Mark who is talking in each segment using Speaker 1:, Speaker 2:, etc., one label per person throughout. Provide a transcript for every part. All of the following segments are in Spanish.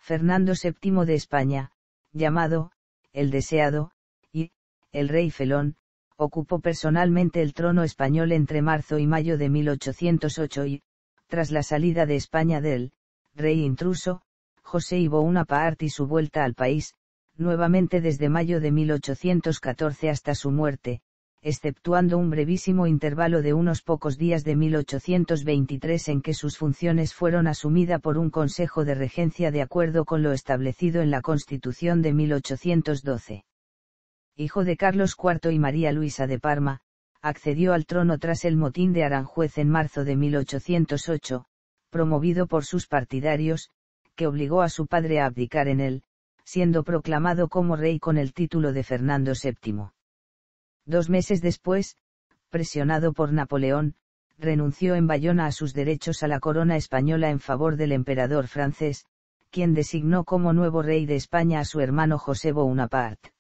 Speaker 1: Fernando VII de España, llamado, el Deseado, y, el Rey Felón, ocupó personalmente el trono español entre marzo y mayo de 1808 y, tras la salida de España del Rey intruso, José I Bonaparte y su vuelta al país, nuevamente desde mayo de 1814 hasta su muerte, exceptuando un brevísimo intervalo de unos pocos días de 1823 en que sus funciones fueron asumidas por un Consejo de Regencia de acuerdo con lo establecido en la Constitución de 1812. Hijo de Carlos IV y María Luisa de Parma, accedió al trono tras el motín de Aranjuez en marzo de 1808, promovido por sus partidarios, que obligó a su padre a abdicar en él, siendo proclamado como rey con el título de Fernando VII. 2 meses después, presionado por Napoleón, renunció en Bayona a sus derechos a la corona española en favor del emperador francés, quien designó como nuevo rey de España a su hermano José Bonaparte.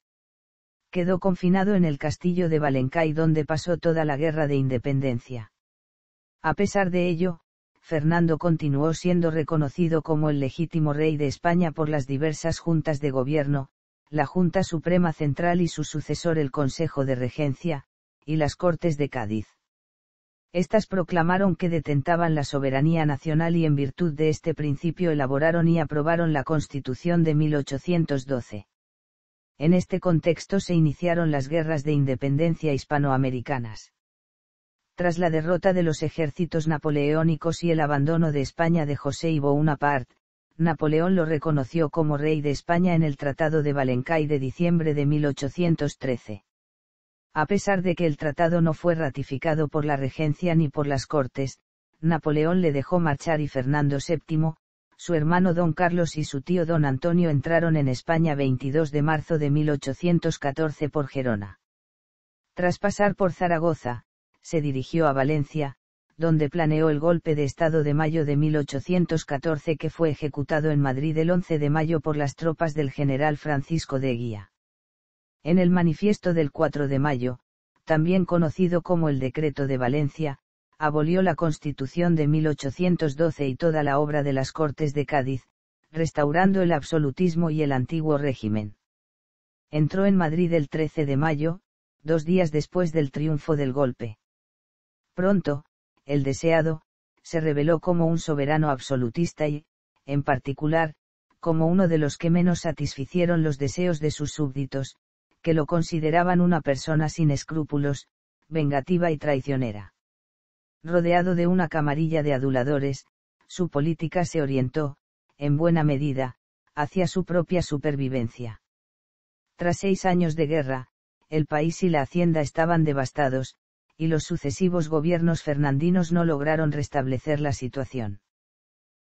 Speaker 1: Quedó confinado en el castillo de Valencay donde pasó toda la guerra de independencia. A pesar de ello, Fernando continuó siendo reconocido como el legítimo rey de España por las diversas juntas de gobierno, la Junta Suprema Central y su sucesor el Consejo de Regencia, y las Cortes de Cádiz. Estas proclamaron que detentaban la soberanía nacional y en virtud de este principio elaboraron y aprobaron la Constitución de 1812. En este contexto se iniciaron las guerras de independencia hispanoamericanas. Tras la derrota de los ejércitos napoleónicos y el abandono de España de José I Bonaparte, Napoleón lo reconoció como rey de España en el Tratado de Valencay de diciembre de 1813. A pesar de que el tratado no fue ratificado por la regencia ni por las Cortes, Napoleón le dejó marchar y Fernando VII, su hermano don Carlos y su tío don Antonio entraron en España 22 de marzo de 1814 por Gerona. Tras pasar por Zaragoza, se dirigió a Valencia, donde planeó el golpe de Estado de mayo de 1814 que fue ejecutado en Madrid el 11 de mayo por las tropas del general Francisco de Eguía. En el manifiesto del 4 de mayo, también conocido como el Decreto de Valencia, abolió la Constitución de 1812 y toda la obra de las Cortes de Cádiz, restaurando el absolutismo y el antiguo régimen. Entró en Madrid el 13 de mayo, 2 días después del triunfo del golpe. Pronto, el Deseado, se reveló como un soberano absolutista y, en particular, como uno de los que menos satisficieron los deseos de sus súbditos, que lo consideraban una persona sin escrúpulos, vengativa y traicionera. Rodeado de una camarilla de aduladores, su política se orientó, en buena medida, hacia su propia supervivencia. Tras 6 años de guerra, el país y la hacienda estaban devastados, y los sucesivos gobiernos fernandinos no lograron restablecer la situación.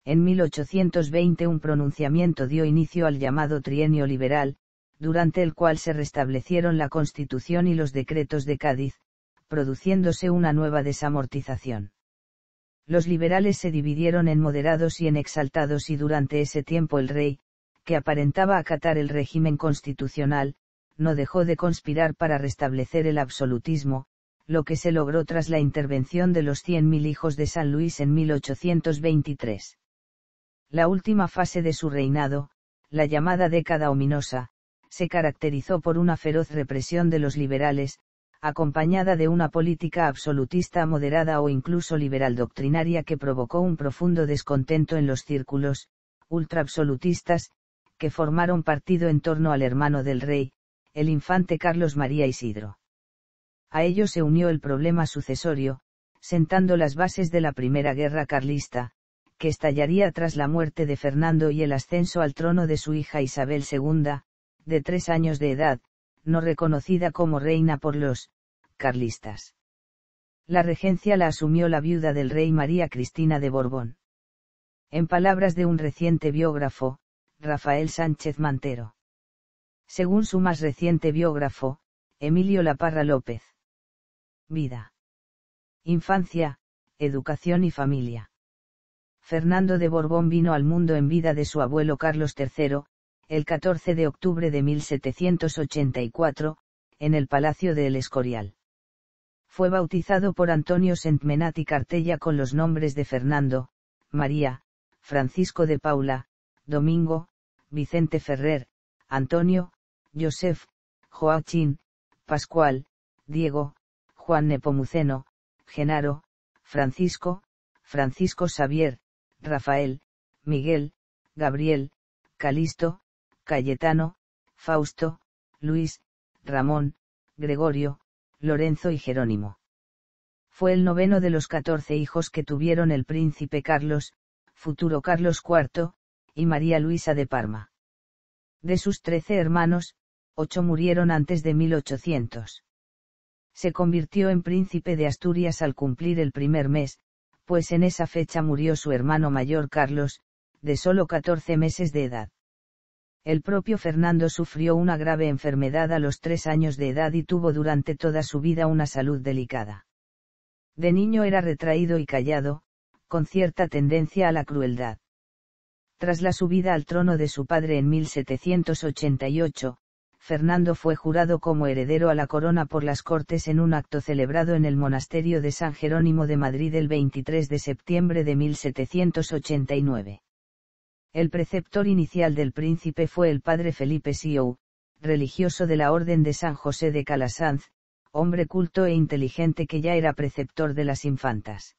Speaker 1: En 1820 un pronunciamiento dio inicio al llamado Trienio Liberal, durante el cual se restablecieron la Constitución y los decretos de Cádiz, produciéndose una nueva desamortización. Los liberales se dividieron en moderados y en exaltados y durante ese tiempo el rey, que aparentaba acatar el régimen constitucional, no dejó de conspirar para restablecer el absolutismo, lo que se logró tras la intervención de los 100.000 hijos de San Luis en 1823. La última fase de su reinado, la llamada década ominosa, se caracterizó por una feroz represión de los liberales, acompañada de una política absolutista moderada o incluso liberal doctrinaria que provocó un profundo descontento en los círculos ultraabsolutistas, que formaron partido en torno al hermano del rey, el infante Carlos María Isidro. A ello se unió el problema sucesorio, sentando las bases de la Primera Guerra Carlista, que estallaría tras la muerte de Fernando y el ascenso al trono de su hija Isabel II, de 3 años de edad, no reconocida como reina por los carlistas. La regencia la asumió la viuda del rey María Cristina de Borbón. En palabras de un reciente biógrafo, Rafael Sánchez Mantero. Según su más reciente biógrafo, Emilio Laparra López. Vida. Infancia, educación y familia. Fernando de Borbón vino al mundo en vida de su abuelo Carlos III, el 14 de octubre de 1784, en el Palacio de El Escorial. Fue bautizado por Antonio Sentmenat y Cartella con los nombres de Fernando, María, Francisco de Paula, Domingo, Vicente Ferrer, Antonio, Joseph, Joaquín, Pascual, Diego, Juan Nepomuceno, Genaro, Francisco, Francisco Xavier, Rafael, Miguel, Gabriel, Calisto, Cayetano, Fausto, Luis, Ramón, Gregorio, Lorenzo y Jerónimo. Fue el noveno de los 14 hijos que tuvieron el príncipe Carlos, futuro Carlos IV, y María Luisa de Parma. De sus 13 hermanos, 8 murieron antes de 1800. Se convirtió en príncipe de Asturias al cumplir el primer mes, pues en esa fecha murió su hermano mayor Carlos, de solo 14 meses de edad. El propio Fernando sufrió una grave enfermedad a los 3 años de edad y tuvo durante toda su vida una salud delicada. De niño era retraído y callado, con cierta tendencia a la crueldad. Tras la subida al trono de su padre en 1788, Fernando fue jurado como heredero a la corona por las Cortes en un acto celebrado en el monasterio de San Jerónimo de Madrid el 23 de septiembre de 1789. El preceptor inicial del príncipe fue el padre Felipe Siou, religioso de la Orden de San José de Calasanz, hombre culto e inteligente que ya era preceptor de las infantas.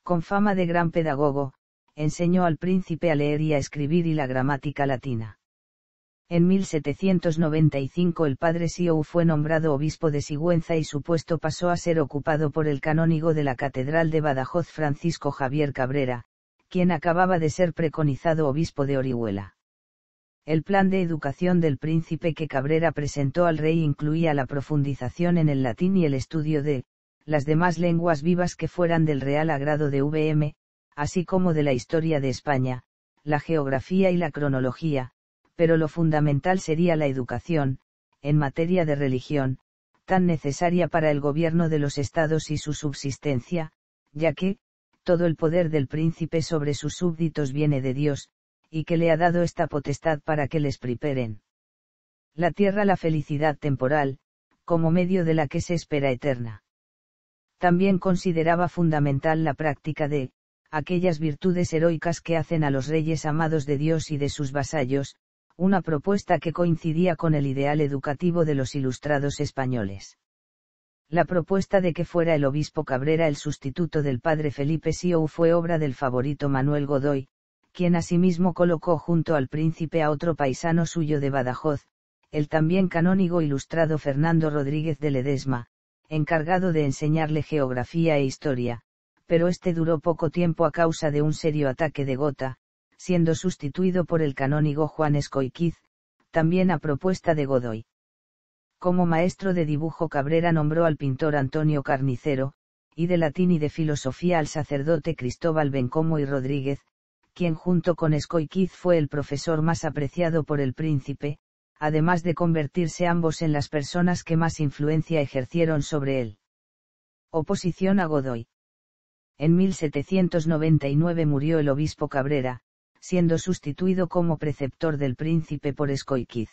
Speaker 1: Con fama de gran pedagogo, enseñó al príncipe a leer y a escribir y la gramática latina. En 1795 el padre Siou fue nombrado obispo de Sigüenza y su puesto pasó a ser ocupado por el canónigo de la Catedral de Badajoz Francisco Javier Cabrera, quien acababa de ser preconizado obispo de Orihuela. El plan de educación del príncipe que Cabrera presentó al rey incluía la profundización en el latín y el estudio de las demás lenguas vivas que fueran del real agrado de VM, así como de la historia de España, la geografía y la cronología, pero lo fundamental sería la educación, en materia de religión, tan necesaria para el gobierno de los estados y su subsistencia, ya que, todo el poder del príncipe sobre sus súbditos viene de Dios, y que le ha dado esta potestad para que les preparen la tierra la felicidad temporal, como medio de la que se espera eterna. También consideraba fundamental la práctica de aquellas virtudes heroicas que hacen a los reyes amados de Dios y de sus vasallos, una propuesta que coincidía con el ideal educativo de los ilustrados españoles. La propuesta de que fuera el obispo Cabrera el sustituto del padre Felipe Siou fue obra del favorito Manuel Godoy, quien asimismo colocó junto al príncipe a otro paisano suyo de Badajoz, el también canónigo ilustrado Fernando Rodríguez de Ledesma, encargado de enseñarle geografía e historia, pero este duró poco tiempo a causa de un serio ataque de gota, siendo sustituido por el canónigo Juan Escóiquiz, también a propuesta de Godoy. Como maestro de dibujo Cabrera nombró al pintor Antonio Carnicero, y de latín y de filosofía al sacerdote Cristóbal Bencomo y Rodríguez, quien junto con Escóiquiz fue el profesor más apreciado por el príncipe, además de convertirse ambos en las personas que más influencia ejercieron sobre él. Oposición a Godoy. En 1799 murió el obispo Cabrera, siendo sustituido como preceptor del príncipe por Escóiquiz.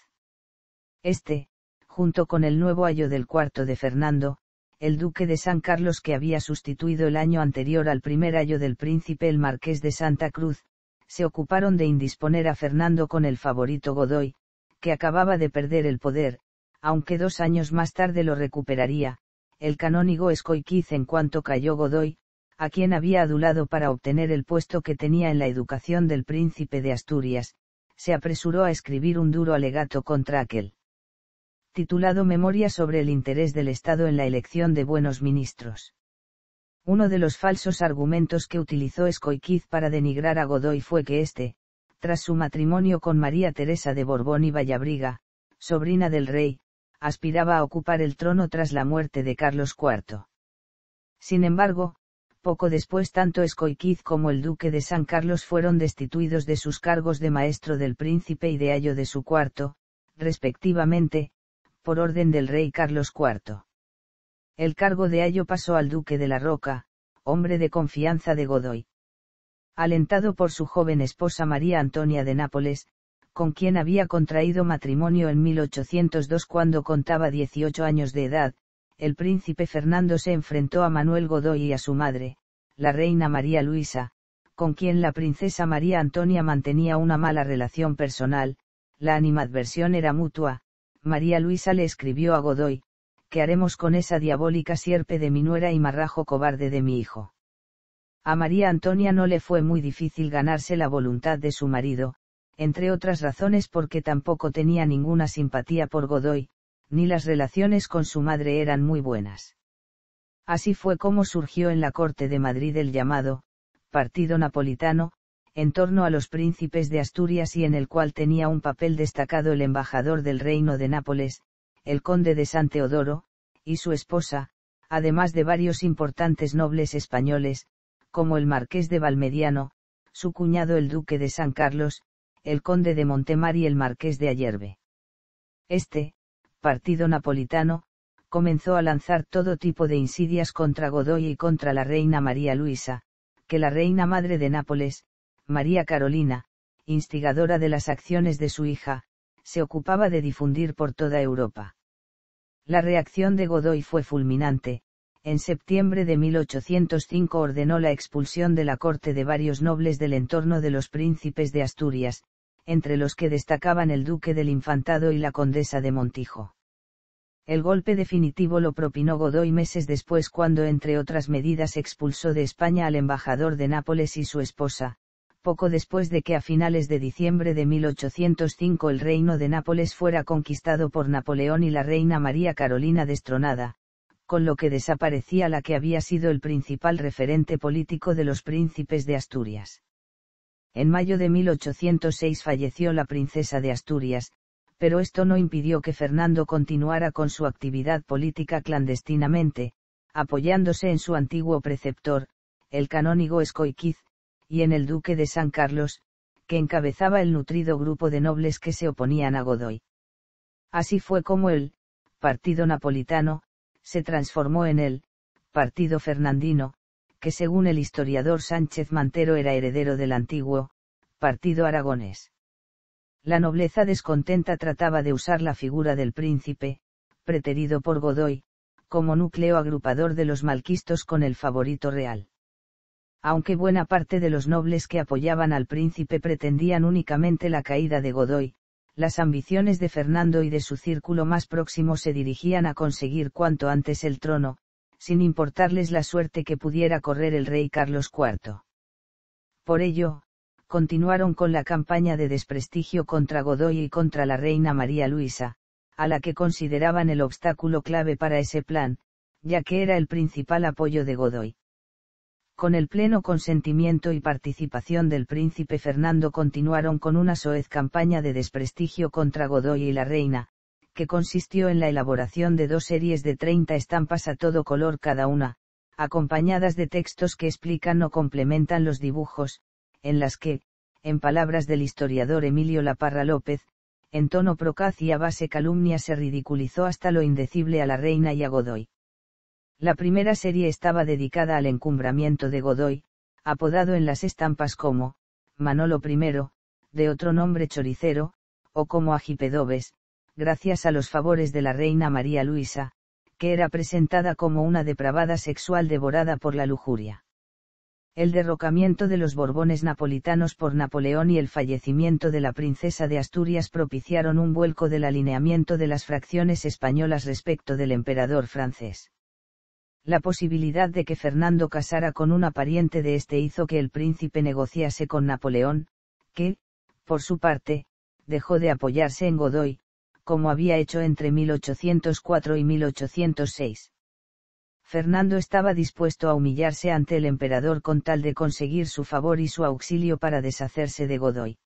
Speaker 1: Este, junto con el nuevo ayo del cuarto de Fernando, el duque de San Carlos que había sustituido el año anterior al primer ayo del príncipe el marqués de Santa Cruz, se ocuparon de indisponer a Fernando con el favorito Godoy, que acababa de perder el poder, aunque 2 años más tarde lo recuperaría, el canónigo Escóiquiz en cuanto cayó Godoy, a quien había adulado para obtener el puesto que tenía en la educación del príncipe de Asturias, se apresuró a escribir un duro alegato contra aquel. Titulado Memoria sobre el interés del Estado en la elección de buenos ministros. Uno de los falsos argumentos que utilizó Escóiquiz para denigrar a Godoy fue que éste, tras su matrimonio con María Teresa de Borbón y Vallabriga, sobrina del rey, aspiraba a ocupar el trono tras la muerte de Carlos IV. Sin embargo, poco después tanto Escóiquiz como el duque de San Carlos fueron destituidos de sus cargos de maestro del príncipe y de ayo de su cuarto, respectivamente, por orden del rey Carlos IV. El cargo de ayo pasó al duque de la Roca, hombre de confianza de Godoy. Alentado por su joven esposa María Antonia de Nápoles, con quien había contraído matrimonio en 1802 cuando contaba 18 años de edad, el príncipe Fernando se enfrentó a Manuel Godoy y a su madre, la reina María Luisa, con quien la princesa María Antonia mantenía una mala relación personal, la animadversión era mutua. María Luisa le escribió a Godoy: ¿qué haremos con esa diabólica sierpe de mi nuera y marrajo cobarde de mi hijo? A María Antonia no le fue muy difícil ganarse la voluntad de su marido, entre otras razones porque tampoco tenía ninguna simpatía por Godoy, ni las relaciones con su madre eran muy buenas. Así fue como surgió en la corte de Madrid el llamado Partido Napolitano, en torno a los príncipes de Asturias y en el cual tenía un papel destacado el embajador del Reino de Nápoles, el conde de San Teodoro, y su esposa, además de varios importantes nobles españoles, como el marqués de Valmediano, su cuñado el duque de San Carlos, el conde de Montemar y el marqués de Ayerbe. Este Partido Napolitano comenzó a lanzar todo tipo de insidias contra Godoy y contra la reina María Luisa, que la reina madre de Nápoles, María Carolina, instigadora de las acciones de su hija, se ocupaba de difundir por toda Europa. La reacción de Godoy fue fulminante. En septiembre de 1805 ordenó la expulsión de la corte de varios nobles del entorno de los príncipes de Asturias, entre los que destacaban el duque del Infantado y la condesa de Montijo. El golpe definitivo lo propinó Godoy meses después cuando entre otras medidas expulsó de España al embajador de Nápoles y su esposa, poco después de que a finales de diciembre de 1805 el reino de Nápoles fuera conquistado por Napoleón y la reina María Carolina destronada, con lo que desaparecía la que había sido el principal referente político de los príncipes de Asturias. En mayo de 1806 falleció la princesa de Asturias, pero esto no impidió que Fernando continuara con su actividad política clandestinamente, apoyándose en su antiguo preceptor, el canónigo Escóiquiz, y en el duque de San Carlos, que encabezaba el nutrido grupo de nobles que se oponían a Godoy. Así fue como el Partido Napolitano se transformó en el Partido Fernandino, que según el historiador Sánchez Mantero era heredero del antiguo Partido Aragonés. La nobleza descontenta trataba de usar la figura del príncipe, preterido por Godoy, como núcleo agrupador de los malquistos con el favorito real. Aunque buena parte de los nobles que apoyaban al príncipe pretendían únicamente la caída de Godoy, las ambiciones de Fernando y de su círculo más próximo se dirigían a conseguir cuanto antes el trono, sin importarles la suerte que pudiera correr el rey Carlos IV. Por ello, continuaron con la campaña de desprestigio contra Godoy y contra la reina María Luisa, a la que consideraban el obstáculo clave para ese plan, ya que era el principal apoyo de Godoy. Con el pleno consentimiento y participación del príncipe Fernando continuaron con una soez campaña de desprestigio contra Godoy y la reina, que consistió en la elaboración de 2 series de 30 estampas a todo color cada una, acompañadas de textos que explican o complementan los dibujos, en las que, en palabras del historiador Emilio Laparra López, en tono procaz y a base calumnia se ridiculizó hasta lo indecible a la reina y a Godoy. La primera serie estaba dedicada al encumbramiento de Godoy, apodado en las estampas como Manolo I, de otro nombre Choricero, o como Agipedobes, gracias a los favores de la reina María Luisa, que era presentada como una depravada sexual devorada por la lujuria. El derrocamiento de los Borbones napolitanos por Napoleón y el fallecimiento de la princesa de Asturias propiciaron un vuelco del alineamiento de las fracciones españolas respecto del emperador francés. La posibilidad de que Fernando casara con una pariente de este hizo que el príncipe negociase con Napoleón, que, por su parte, dejó de apoyarse en Godoy, como había hecho entre 1804 y 1806. Fernando estaba dispuesto a humillarse ante el emperador con tal de conseguir su favor y su auxilio para deshacerse de Godoy.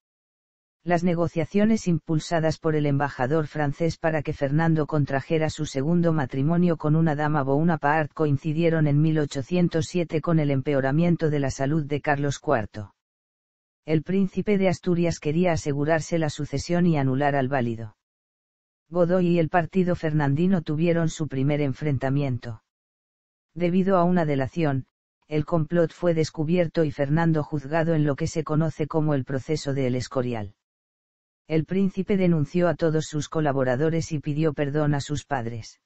Speaker 1: Las negociaciones impulsadas por el embajador francés para que Fernando contrajera su segundo matrimonio con una dama Bonaparte coincidieron en 1807 con el empeoramiento de la salud de Carlos IV. El príncipe de Asturias quería asegurarse la sucesión y anular al válido. Godoy y el partido fernandino tuvieron su primer enfrentamiento. Debido a una delación, el complot fue descubierto y Fernando juzgado en lo que se conoce como el proceso de El Escorial. El príncipe denunció a todos sus colaboradores y pidió perdón a sus padres.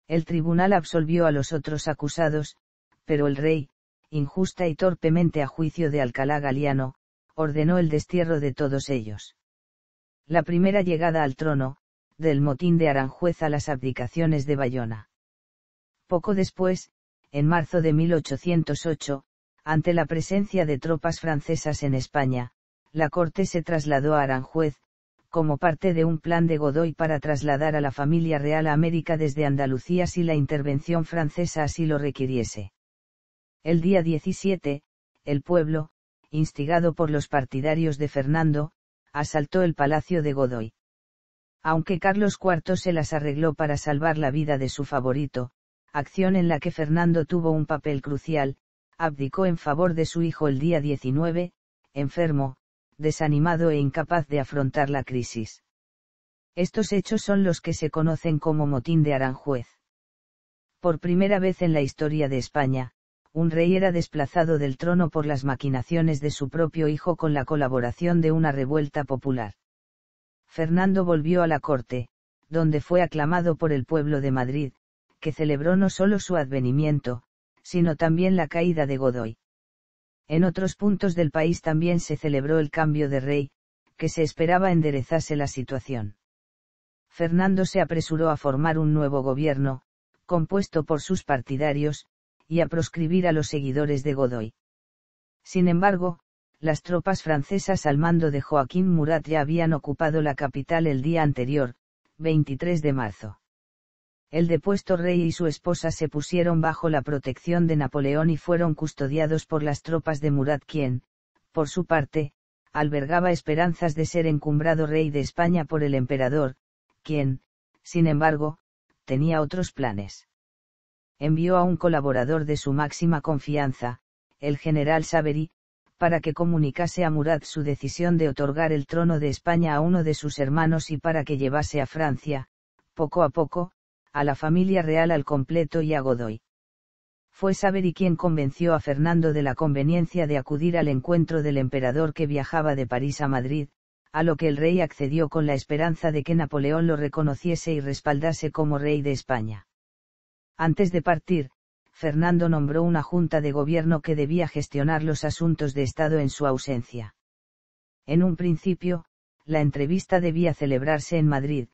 Speaker 1: El tribunal absolvió a los otros acusados, pero el rey, injusta y torpemente a juicio de Alcalá Galiano, ordenó el destierro de todos ellos. La primera llegada al trono, del motín de Aranjuez a las abdicaciones de Bayona. Poco después, en marzo de 1808, ante la presencia de tropas francesas en España, la corte se trasladó a Aranjuez, como parte de un plan de Godoy para trasladar a la familia real a América desde Andalucía si la intervención francesa así lo requiriese. El día 17, el pueblo, instigado por los partidarios de Fernando, asaltó el palacio de Godoy. Aunque Carlos IV se las arregló para salvar la vida de su favorito, acción en la que Fernando tuvo un papel crucial, abdicó en favor de su hijo el día 19, enfermo, desanimado e incapaz de afrontar la crisis. Estos hechos son los que se conocen como motín de Aranjuez. Por primera vez en la historia de España, un rey era desplazado del trono por las maquinaciones de su propio hijo con la colaboración de una revuelta popular. Fernando volvió a la corte, donde fue aclamado por el pueblo de Madrid, que celebró no solo su advenimiento, sino también la caída de Godoy. En otros puntos del país también se celebró el cambio de rey, que se esperaba enderezase la situación. Fernando se apresuró a formar un nuevo gobierno, compuesto por sus partidarios, y a proscribir a los seguidores de Godoy. Sin embargo, las tropas francesas al mando de Joaquín Murat ya habían ocupado la capital el día anterior, 23 de marzo. El depuesto rey y su esposa se pusieron bajo la protección de Napoleón y fueron custodiados por las tropas de Murat quien, por su parte, albergaba esperanzas de ser encumbrado rey de España por el emperador, quien, sin embargo, tenía otros planes. Envió a un colaborador de su máxima confianza, el general Savery, para que comunicase a Murat su decisión de otorgar el trono de España a uno de sus hermanos y para que llevase a Francia, poco a poco, a la familia real al completo y a Godoy. Fue Savery quien convenció a Fernando de la conveniencia de acudir al encuentro del emperador que viajaba de París a Madrid, a lo que el rey accedió con la esperanza de que Napoleón lo reconociese y respaldase como rey de España. Antes de partir, Fernando nombró una junta de gobierno que debía gestionar los asuntos de Estado en su ausencia. En un principio, la entrevista debía celebrarse en Madrid,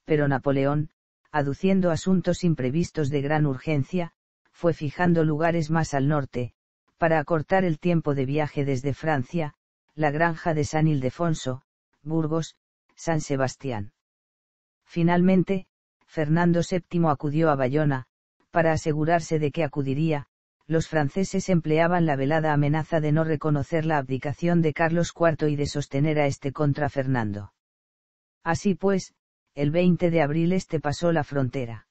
Speaker 1: pero Napoleón, aduciendo asuntos imprevistos de gran urgencia, fue fijando lugares más al norte, para acortar el tiempo de viaje desde Francia, la granja de San Ildefonso, Burgos, San Sebastián. Finalmente, Fernando VII acudió a Bayona, para asegurarse de que acudiría. Los franceses empleaban la velada amenaza de no reconocer la abdicación de Carlos IV y de sostener a este contra Fernando. Así pues, el 20 de abril este pasó la frontera.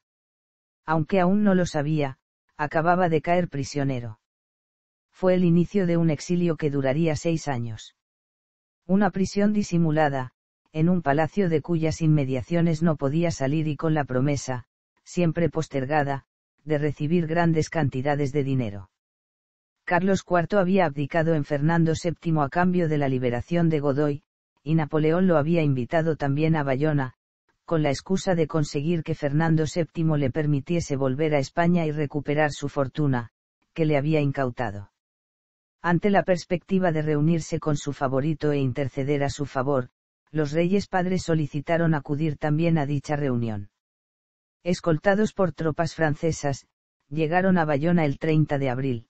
Speaker 1: Aunque aún no lo sabía, acababa de caer prisionero. Fue el inicio de un exilio que duraría 6 años. Una prisión disimulada, en un palacio de cuyas inmediaciones no podía salir y con la promesa, siempre postergada, de recibir grandes cantidades de dinero. Carlos IV había abdicado en Fernando VII a cambio de la liberación de Godoy, y Napoleón lo había invitado también a Bayona, con la excusa de conseguir que Fernando VII le permitiese volver a España y recuperar su fortuna, que le había incautado. Ante la perspectiva de reunirse con su favorito e interceder a su favor, los reyes padres solicitaron acudir también a dicha reunión. Escoltados por tropas francesas, llegaron a Bayona el 30 de abril.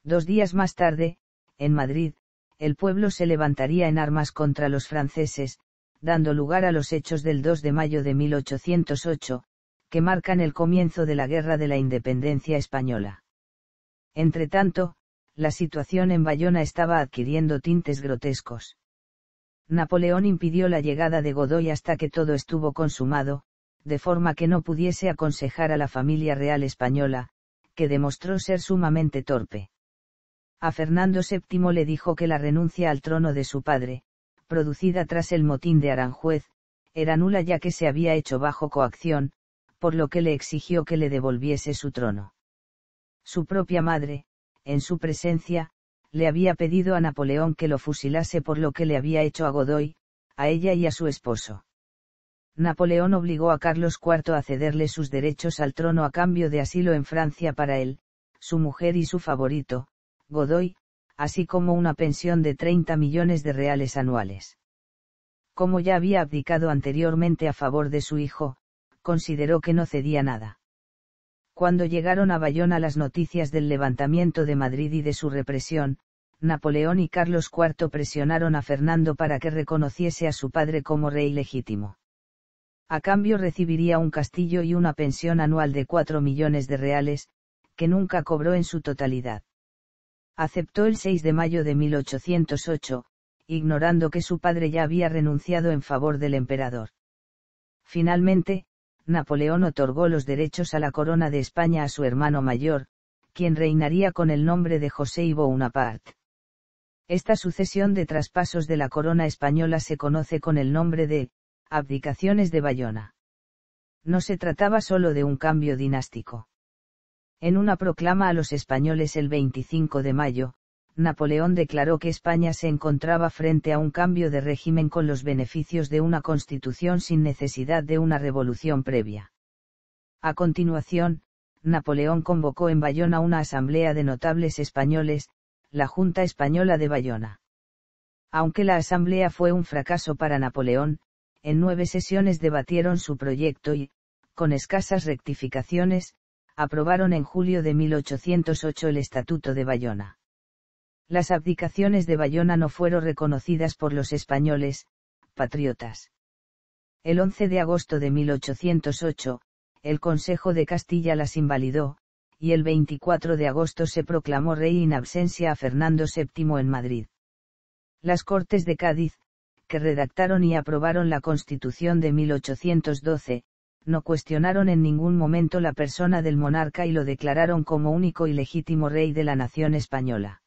Speaker 1: 2 días más tarde, en Madrid, el pueblo se levantaría en armas contra los franceses, dando lugar a los hechos del 2 de mayo de 1808, que marcan el comienzo de la Guerra de la Independencia española. Entretanto, la situación en Bayona estaba adquiriendo tintes grotescos. Napoleón impidió la llegada de Godoy hasta que todo estuvo consumado, de forma que no pudiese aconsejar a la familia real española, que demostró ser sumamente torpe. A Fernando VII le dijo que la renuncia al trono de su padre, producida tras el motín de Aranjuez, era nula ya que se había hecho bajo coacción, por lo que le exigió que le devolviese su trono. Su propia madre, en su presencia, le había pedido a Napoleón que lo fusilase por lo que le había hecho a Godoy, a ella y a su esposo. Napoleón obligó a Carlos IV a cederle sus derechos al trono a cambio de asilo en Francia para él, su mujer y su favorito, Godoy, así como una pensión de 30 millones de reales anuales. Como ya había abdicado anteriormente a favor de su hijo, consideró que no cedía nada. Cuando llegaron a Bayona las noticias del levantamiento de Madrid y de su represión, Napoleón y Carlos IV presionaron a Fernando para que reconociese a su padre como rey legítimo. A cambio recibiría un castillo y una pensión anual de 4 millones de reales, que nunca cobró en su totalidad. Aceptó el 6 de mayo de 1808, ignorando que su padre ya había renunciado en favor del emperador. Finalmente, Napoleón otorgó los derechos a la corona de España a su hermano mayor, quien reinaría con el nombre de José I Bonaparte. Esta sucesión de traspasos de la corona española se conoce con el nombre de abdicaciones de Bayona. No se trataba solo de un cambio dinástico. En una proclama a los españoles el 25 de mayo, Napoleón declaró que España se encontraba frente a un cambio de régimen con los beneficios de una constitución sin necesidad de una revolución previa. A continuación, Napoleón convocó en Bayona una asamblea de notables españoles, la Junta Española de Bayona. Aunque la asamblea fue un fracaso para Napoleón, en 9 sesiones debatieron su proyecto y, con escasas rectificaciones, aprobaron en julio de 1808 el Estatuto de Bayona. Las abdicaciones de Bayona no fueron reconocidas por los españoles, patriotas. El 11 de agosto de 1808, el Consejo de Castilla las invalidó, y el 24 de agosto se proclamó rey in absentia a Fernando VII en Madrid. Las Cortes de Cádiz, que redactaron y aprobaron la Constitución de 1812, no cuestionaron en ningún momento la persona del monarca y lo declararon como único y legítimo rey de la nación española.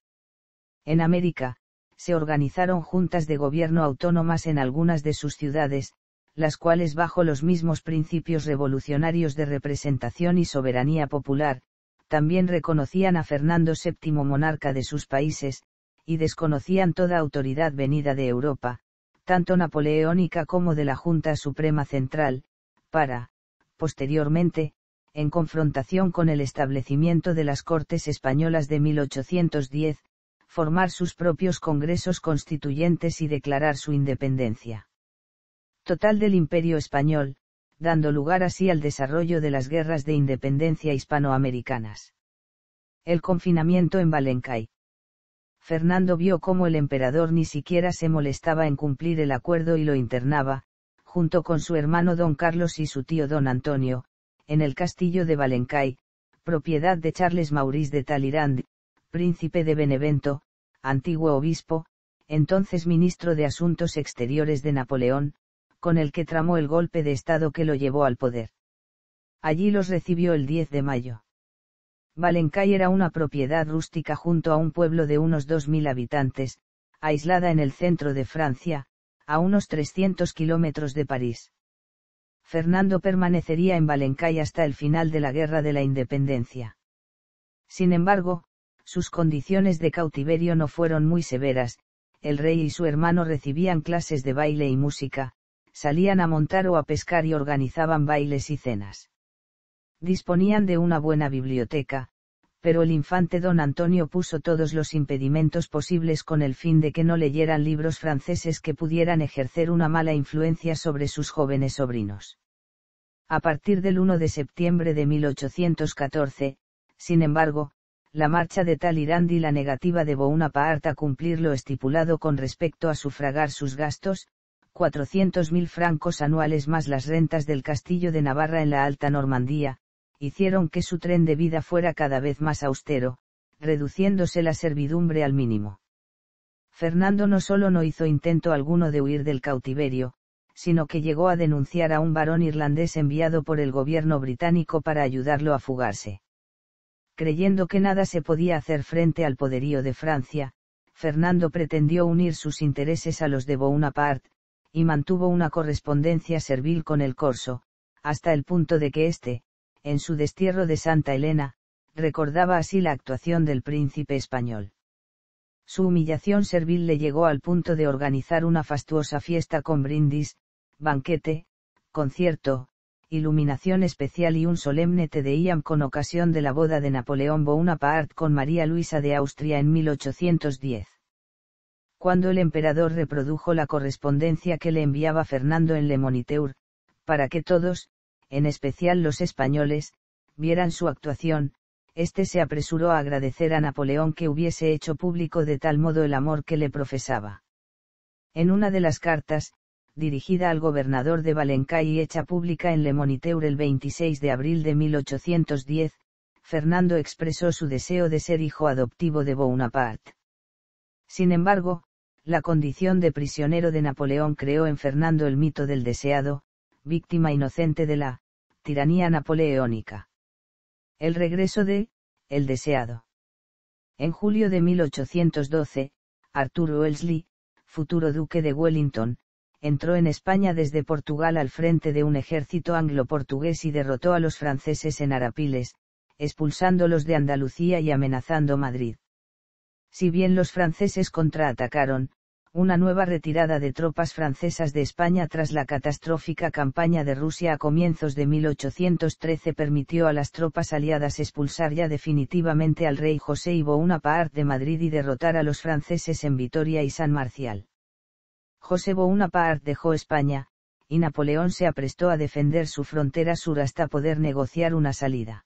Speaker 1: En América, se organizaron juntas de gobierno autónomas en algunas de sus ciudades, las cuales bajo los mismos principios revolucionarios de representación y soberanía popular, también reconocían a Fernando VII monarca de sus países, y desconocían toda autoridad venida de Europa, tanto napoleónica como de la Junta Suprema Central, para, posteriormente, en confrontación con el establecimiento de las Cortes Españolas de 1810, formar sus propios congresos constituyentes y declarar su independencia total del Imperio Español, dando lugar así al desarrollo de las guerras de independencia hispanoamericanas. El confinamiento en Balencay. Fernando vio cómo el emperador ni siquiera se molestaba en cumplir el acuerdo y lo internaba, junto con su hermano don Carlos y su tío don Antonio, en el castillo de Balencay, propiedad de Charles Maurice de Talleyrand, príncipe de Benevento, antiguo obispo, entonces ministro de Asuntos Exteriores de Napoleón, con el que tramó el golpe de Estado que lo llevó al poder. Allí los recibió el 10 de mayo. Balencay era una propiedad rústica junto a un pueblo de unos 2000 habitantes, aislada en el centro de Francia, a unos 300 kilómetros de París. Fernando permanecería en Balencay hasta el final de la Guerra de la Independencia. Sin embargo, sus condiciones de cautiverio no fueron muy severas, el rey y su hermano recibían clases de baile y música, salían a montar o a pescar y organizaban bailes y cenas. Disponían de una buena biblioteca, pero el infante don Antonio puso todos los impedimentos posibles con el fin de que no leyeran libros franceses que pudieran ejercer una mala influencia sobre sus jóvenes sobrinos. A partir del 1 de septiembre de 1814, sin embargo, la marcha de Talleyrand y la negativa de Bonaparte a cumplir lo estipulado con respecto a sufragar sus gastos, 400.000 francos anuales más las rentas del castillo de Navarra en la Alta Normandía, hicieron que su tren de vida fuera cada vez más austero, reduciéndose la servidumbre al mínimo. Fernando no solo no hizo intento alguno de huir del cautiverio, sino que llegó a denunciar a un barón irlandés enviado por el gobierno británico para ayudarlo a fugarse. Creyendo que nada se podía hacer frente al poderío de Francia, Fernando pretendió unir sus intereses a los de Bonaparte, y mantuvo una correspondencia servil con el corso, hasta el punto de que éste, en su destierro de Santa Elena, recordaba así la actuación del príncipe español. Su humillación servil le llegó al punto de organizar una fastuosa fiesta con brindis, banquete, concierto, iluminación especial y un solemne Te Deum con ocasión de la boda de Napoleón Bonaparte con María Luisa de Austria en 1810. Cuando el emperador reprodujo la correspondencia que le enviaba Fernando en Le Moniteur, para que todos, en especial los españoles, vieran su actuación, este se apresuró a agradecer a Napoleón que hubiese hecho público de tal modo el amor que le profesaba. En una de las cartas, dirigida al gobernador de Valencay y hecha pública en Le Moniteur el 26 de abril de 1810, Fernando expresó su deseo de ser hijo adoptivo de Bonaparte. Sin embargo, la condición de prisionero de Napoleón creó en Fernando el mito del deseado, víctima inocente de la tiranía napoleónica. El regreso de el deseado. En julio de 1812, Arthur Wellesley, futuro duque de Wellington, entró en España desde Portugal al frente de un ejército anglo-portugués y derrotó a los franceses en Arapiles, expulsándolos de Andalucía y amenazando Madrid. Si bien los franceses contraatacaron, una nueva retirada de tropas francesas de España tras la catastrófica campaña de Rusia a comienzos de 1813 permitió a las tropas aliadas expulsar ya definitivamente al rey José y Bonaparte de Madrid y derrotar a los franceses en Vitoria y San Marcial. José Bonaparte dejó España, y Napoleón se aprestó a defender su frontera sur hasta poder negociar una salida.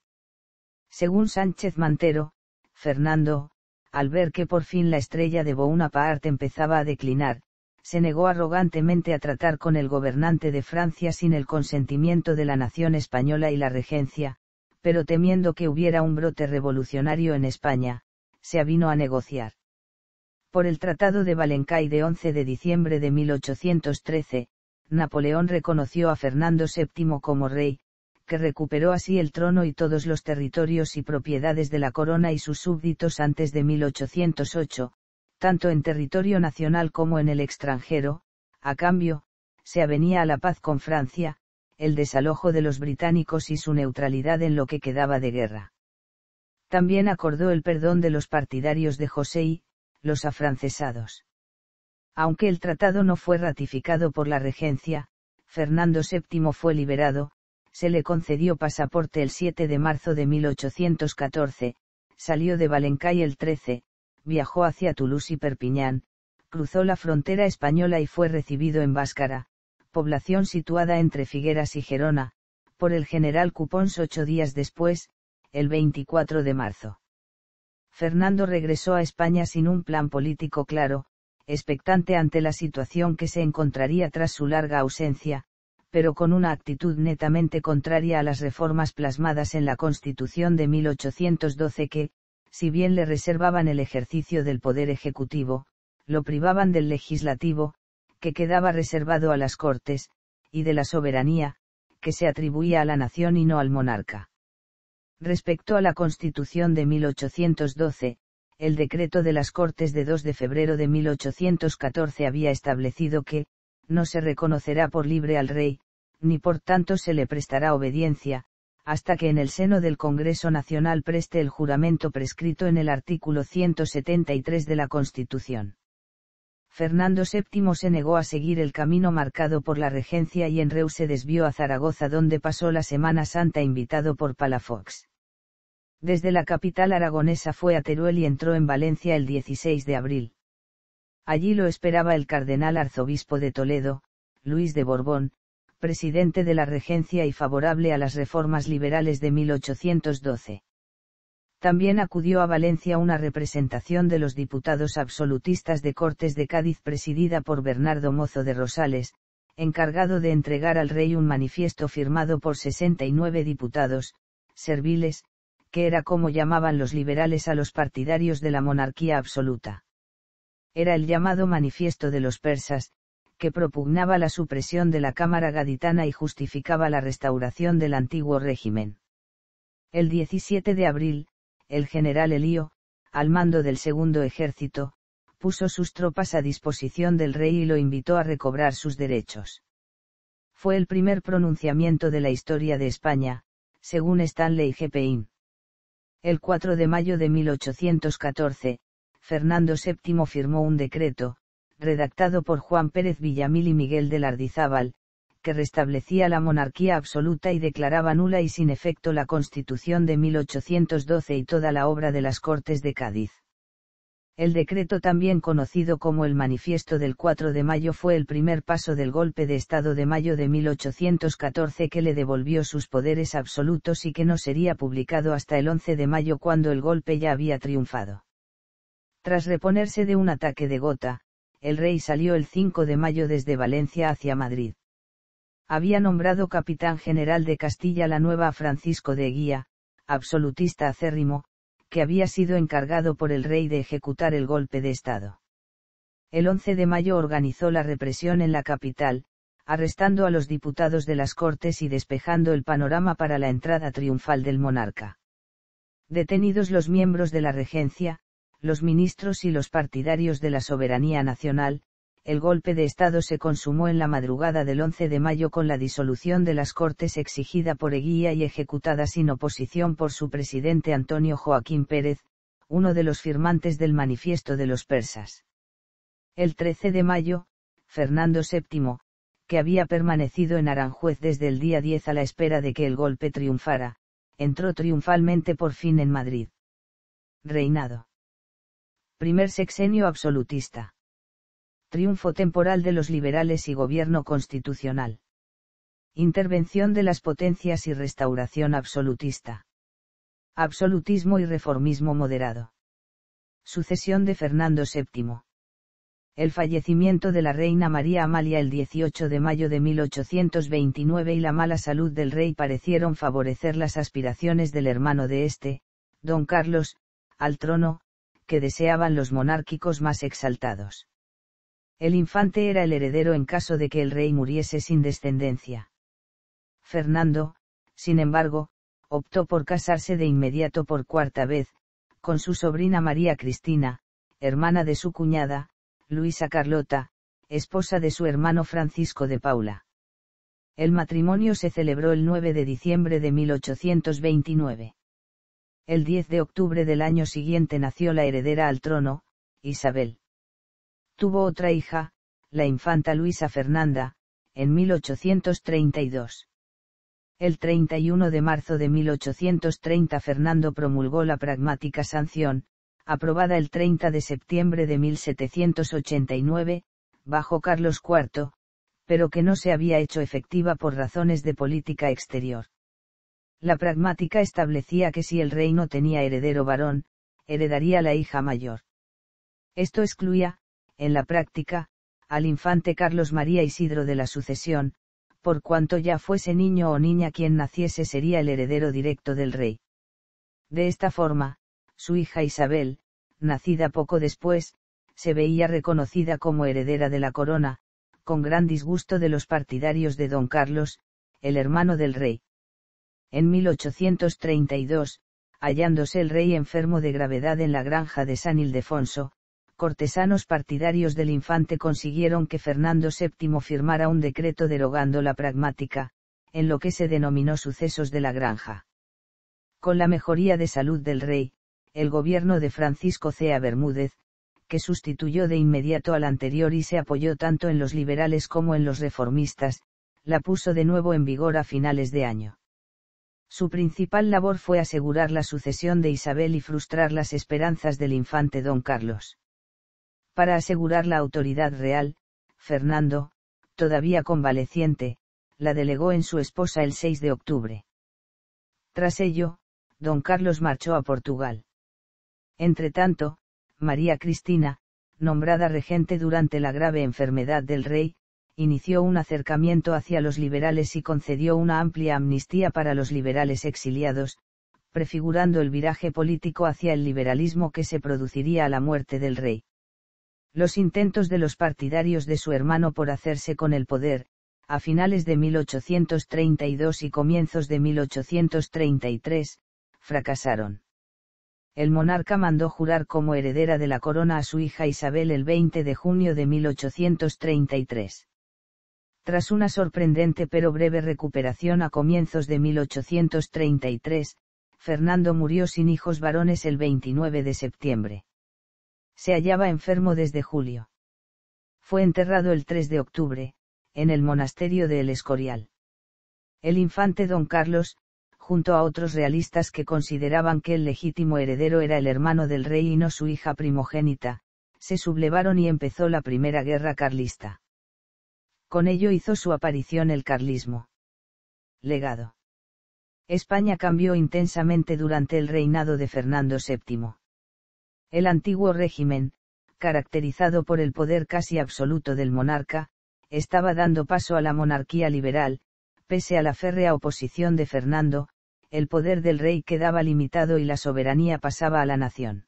Speaker 1: Según Sánchez Mantero, Fernando, al ver que por fin la estrella de Bonaparte empezaba a declinar, se negó arrogantemente a tratar con el gobernante de Francia sin el consentimiento de la nación española y la regencia, pero temiendo que hubiera un brote revolucionario en España, se avino a negociar. Por el Tratado de Valencay de 11 de diciembre de 1813, Napoleón reconoció a Fernando VII como rey, que recuperó así el trono y todos los territorios y propiedades de la corona y sus súbditos antes de 1808, tanto en territorio nacional como en el extranjero. A cambio, se avenía a la paz con Francia, el desalojo de los británicos y su neutralidad en lo que quedaba de guerra. También acordó el perdón de los partidarios de José y los afrancesados. Aunque el tratado no fue ratificado por la regencia, Fernando VII fue liberado, se le concedió pasaporte el 7 de marzo de 1814, salió de Valencay el 13, viajó hacia Toulouse y Perpiñán, cruzó la frontera española y fue recibido en Báscara, población situada entre Figueras y Gerona, por el general Cupons 8 días después, el 24 de marzo. Fernando regresó a España sin un plan político claro, expectante ante la situación que se encontraría tras su larga ausencia, pero con una actitud netamente contraria a las reformas plasmadas en la Constitución de 1812 que, si bien le reservaban el ejercicio del poder ejecutivo, lo privaban del legislativo, que quedaba reservado a las Cortes, y de la soberanía, que se atribuía a la nación y no al monarca. Respecto a la Constitución de 1812, el decreto de las Cortes de 2 de febrero de 1814 había establecido que, no se reconocerá por libre al rey, ni por tanto se le prestará obediencia, hasta que en el seno del Congreso Nacional preste el juramento prescrito en el artículo 173 de la Constitución. Fernando VII se negó a seguir el camino marcado por la regencia y en Reus se desvió a Zaragoza donde pasó la Semana Santa invitado por Palafox. Desde la capital aragonesa fue a Teruel y entró en Valencia el 16 de abril. Allí lo esperaba el cardenal arzobispo de Toledo, Luis de Borbón, presidente de la regencia y favorable a las reformas liberales de 1812. También acudió a Valencia una representación de los diputados absolutistas de Cortes de Cádiz presidida por Bernardo Mozo de Rosales, encargado de entregar al rey un manifiesto firmado por 69 diputados, serviles, que era como llamaban los liberales a los partidarios de la monarquía absoluta. Era el llamado Manifiesto de los Persas, que propugnaba la supresión de la Cámara Gaditana y justificaba la restauración del antiguo régimen. El 17 de abril, el general Elío, al mando del segundo ejército, puso sus tropas a disposición del rey y lo invitó a recobrar sus derechos. Fue el primer pronunciamiento de la historia de España, según Stanley G. Payne. El 4 de mayo de 1814, Fernando VII firmó un decreto, redactado por Juan Pérez Villamil y Miguel de Lardizábal, que restablecía la monarquía absoluta y declaraba nula y sin efecto la Constitución de 1812 y toda la obra de las Cortes de Cádiz. El decreto, también conocido como el Manifiesto del 4 de mayo, fue el primer paso del golpe de Estado de mayo de 1814 que le devolvió sus poderes absolutos y que no sería publicado hasta el 11 de mayo, cuando el golpe ya había triunfado. Tras reponerse de un ataque de gota, el rey salió el 5 de mayo desde Valencia hacia Madrid. Había nombrado capitán general de Castilla la Nueva a Francisco de Eguía, absolutista acérrimo, que había sido encargado por el rey de ejecutar el golpe de Estado. El 11 de mayo organizó la represión en la capital, arrestando a los diputados de las Cortes y despejando el panorama para la entrada triunfal del monarca. Detenidos los miembros de la regencia, los ministros y los partidarios de la soberanía nacional, el golpe de Estado se consumó en la madrugada del 11 de mayo con la disolución de las Cortes exigida por Eguía y ejecutada sin oposición por su presidente Antonio Joaquín Pérez, uno de los firmantes del Manifiesto de los Persas. El 13 de mayo, Fernando VII, que había permanecido en Aranjuez desde el día 10 a la espera de que el golpe triunfara, entró triunfalmente por fin en Madrid. Reinado. Primer sexenio absolutista. Triunfo temporal de los liberales y gobierno constitucional. Intervención de las potencias y restauración absolutista. Absolutismo y reformismo moderado. Sucesión de Fernando VII. El fallecimiento de la reina María Amalia el 18 de mayo de 1829 y la mala salud del rey parecieron favorecer las aspiraciones del hermano de este, don Carlos, al trono, que deseaban los monárquicos más exaltados. El infante era el heredero en caso de que el rey muriese sin descendencia. Fernando, sin embargo, optó por casarse de inmediato por cuarta vez, con su sobrina María Cristina, hermana de su cuñada, Luisa Carlota, esposa de su hermano Francisco de Paula. El matrimonio se celebró el 9 de diciembre de 1829. El 10 de octubre del año siguiente nació la heredera al trono, Isabel. Tuvo otra hija, la infanta Luisa Fernanda, en 1832. El 31 de marzo de 1830 Fernando promulgó la Pragmática Sanción, aprobada el 30 de septiembre de 1789, bajo Carlos IV, pero que no se había hecho efectiva por razones de política exterior. La pragmática establecía que si el rey no tenía heredero varón, heredaría la hija mayor. Esto excluía, en la práctica, al infante Carlos María Isidro de la sucesión, por cuanto ya fuese niño o niña quien naciese sería el heredero directo del rey. De esta forma, su hija Isabel, nacida poco después, se veía reconocida como heredera de la corona, con gran disgusto de los partidarios de don Carlos, el hermano del rey. En 1832, hallándose el rey enfermo de gravedad en la granja de San Ildefonso, cortesanos partidarios del infante consiguieron que Fernando VII firmara un decreto derogando la pragmática, en lo que se denominó Sucesos de la Granja. Con la mejoría de salud del rey, el gobierno de Francisco Cea Bermúdez, que sustituyó de inmediato al anterior y se apoyó tanto en los liberales como en los reformistas, la puso de nuevo en vigor a finales de año. Su principal labor fue asegurar la sucesión de Isabel y frustrar las esperanzas del infante don Carlos. Para asegurar la autoridad real, Fernando, todavía convaleciente, la delegó en su esposa el 6 de octubre. Tras ello, don Carlos marchó a Portugal. Entretanto, María Cristina, nombrada regente durante la grave enfermedad del rey, inició un acercamiento hacia los liberales y concedió una amplia amnistía para los liberales exiliados, prefigurando el viraje político hacia el liberalismo que se produciría a la muerte del rey. Los intentos de los partidarios de su hermano por hacerse con el poder, a finales de 1832 y comienzos de 1833, fracasaron. El monarca mandó jurar como heredera de la corona a su hija Isabel el 20 de junio de 1833. Tras una sorprendente pero breve recuperación a comienzos de 1833, Fernando murió sin hijos varones el 29 de septiembre. Se hallaba enfermo desde julio. Fue enterrado el 3 de octubre, en el monasterio de El Escorial. El infante don Carlos, junto a otros realistas que consideraban que el legítimo heredero era el hermano del rey y no su hija primogénita, se sublevaron y empezó la primera guerra carlista. Con ello hizo su aparición el carlismo. Legado. España cambió intensamente durante el reinado de Fernando VII. El antiguo régimen, caracterizado por el poder casi absoluto del monarca, estaba dando paso a la monarquía liberal. Pese a la férrea oposición de Fernando, el poder del rey quedaba limitado y la soberanía pasaba a la nación.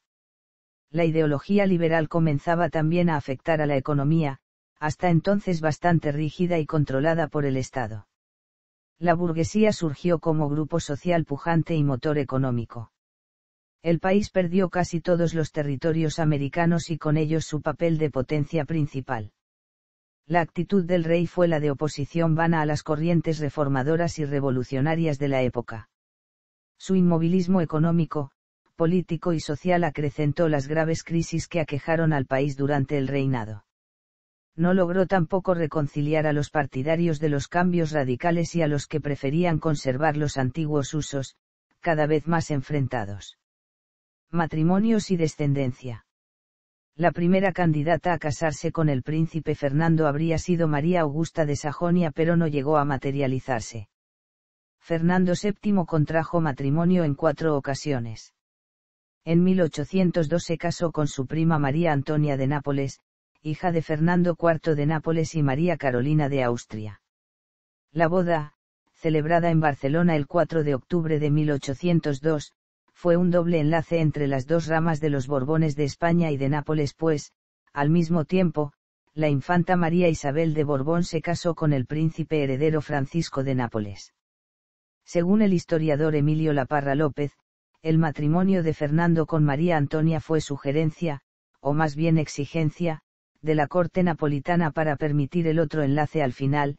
Speaker 1: La ideología liberal comenzaba también a afectar a la economía, hasta entonces bastante rígida y controlada por el Estado. La burguesía surgió como grupo social pujante y motor económico. El país perdió casi todos los territorios americanos y con ellos su papel de potencia principal. La actitud del rey fue la de oposición vana a las corrientes reformadoras y revolucionarias de la época. Su inmovilismo económico, político y social acrecentó las graves crisis que aquejaron al país durante el reinado. No logró tampoco reconciliar a los partidarios de los cambios radicales y a los que preferían conservar los antiguos usos, cada vez más enfrentados. Matrimonios y descendencia. La primera candidata a casarse con el príncipe Fernando habría sido María Augusta de Sajonia, pero no llegó a materializarse. Fernando VII contrajo matrimonio en 4 ocasiones. En 1802 se casó con su prima María Antonia de Nápoles, hija de Fernando IV de Nápoles y María Carolina de Austria. La boda, celebrada en Barcelona el 4 de octubre de 1802, fue un doble enlace entre las dos ramas de los Borbones de España y de Nápoles, pues, al mismo tiempo, la infanta María Isabel de Borbón se casó con el príncipe heredero Francisco de Nápoles. Según el historiador Emilio Laparra López, el matrimonio de Fernando con María Antonia fue sugerencia, o más bien exigencia, de la corte napolitana para permitir el otro enlace al final.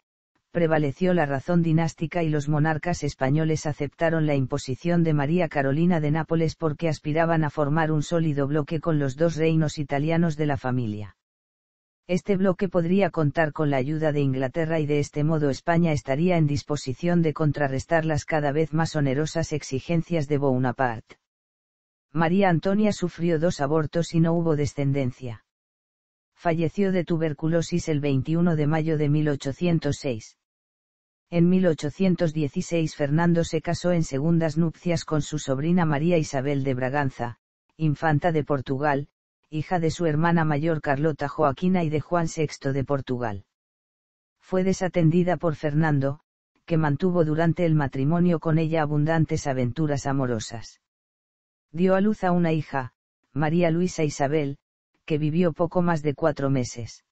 Speaker 1: Prevaleció la razón dinástica y los monarcas españoles aceptaron la imposición de María Carolina de Nápoles porque aspiraban a formar un sólido bloque con los dos reinos italianos de la familia. Este bloque podría contar con la ayuda de Inglaterra y de este modo España estaría en disposición de contrarrestar las cada vez más onerosas exigencias de Bonaparte. María Antonia sufrió 2 abortos y no hubo descendencia. Falleció de tuberculosis el 21 de mayo de 1806. En 1816 Fernando se casó en segundas nupcias con su sobrina María Isabel de Braganza, infanta de Portugal, hija de su hermana mayor Carlota Joaquina y de Juan VI de Portugal. Fue desatendida por Fernando, que mantuvo durante el matrimonio con ella abundantes aventuras amorosas. Dio a luz a una hija, María Luisa Isabel, que vivió poco más de 4 meses.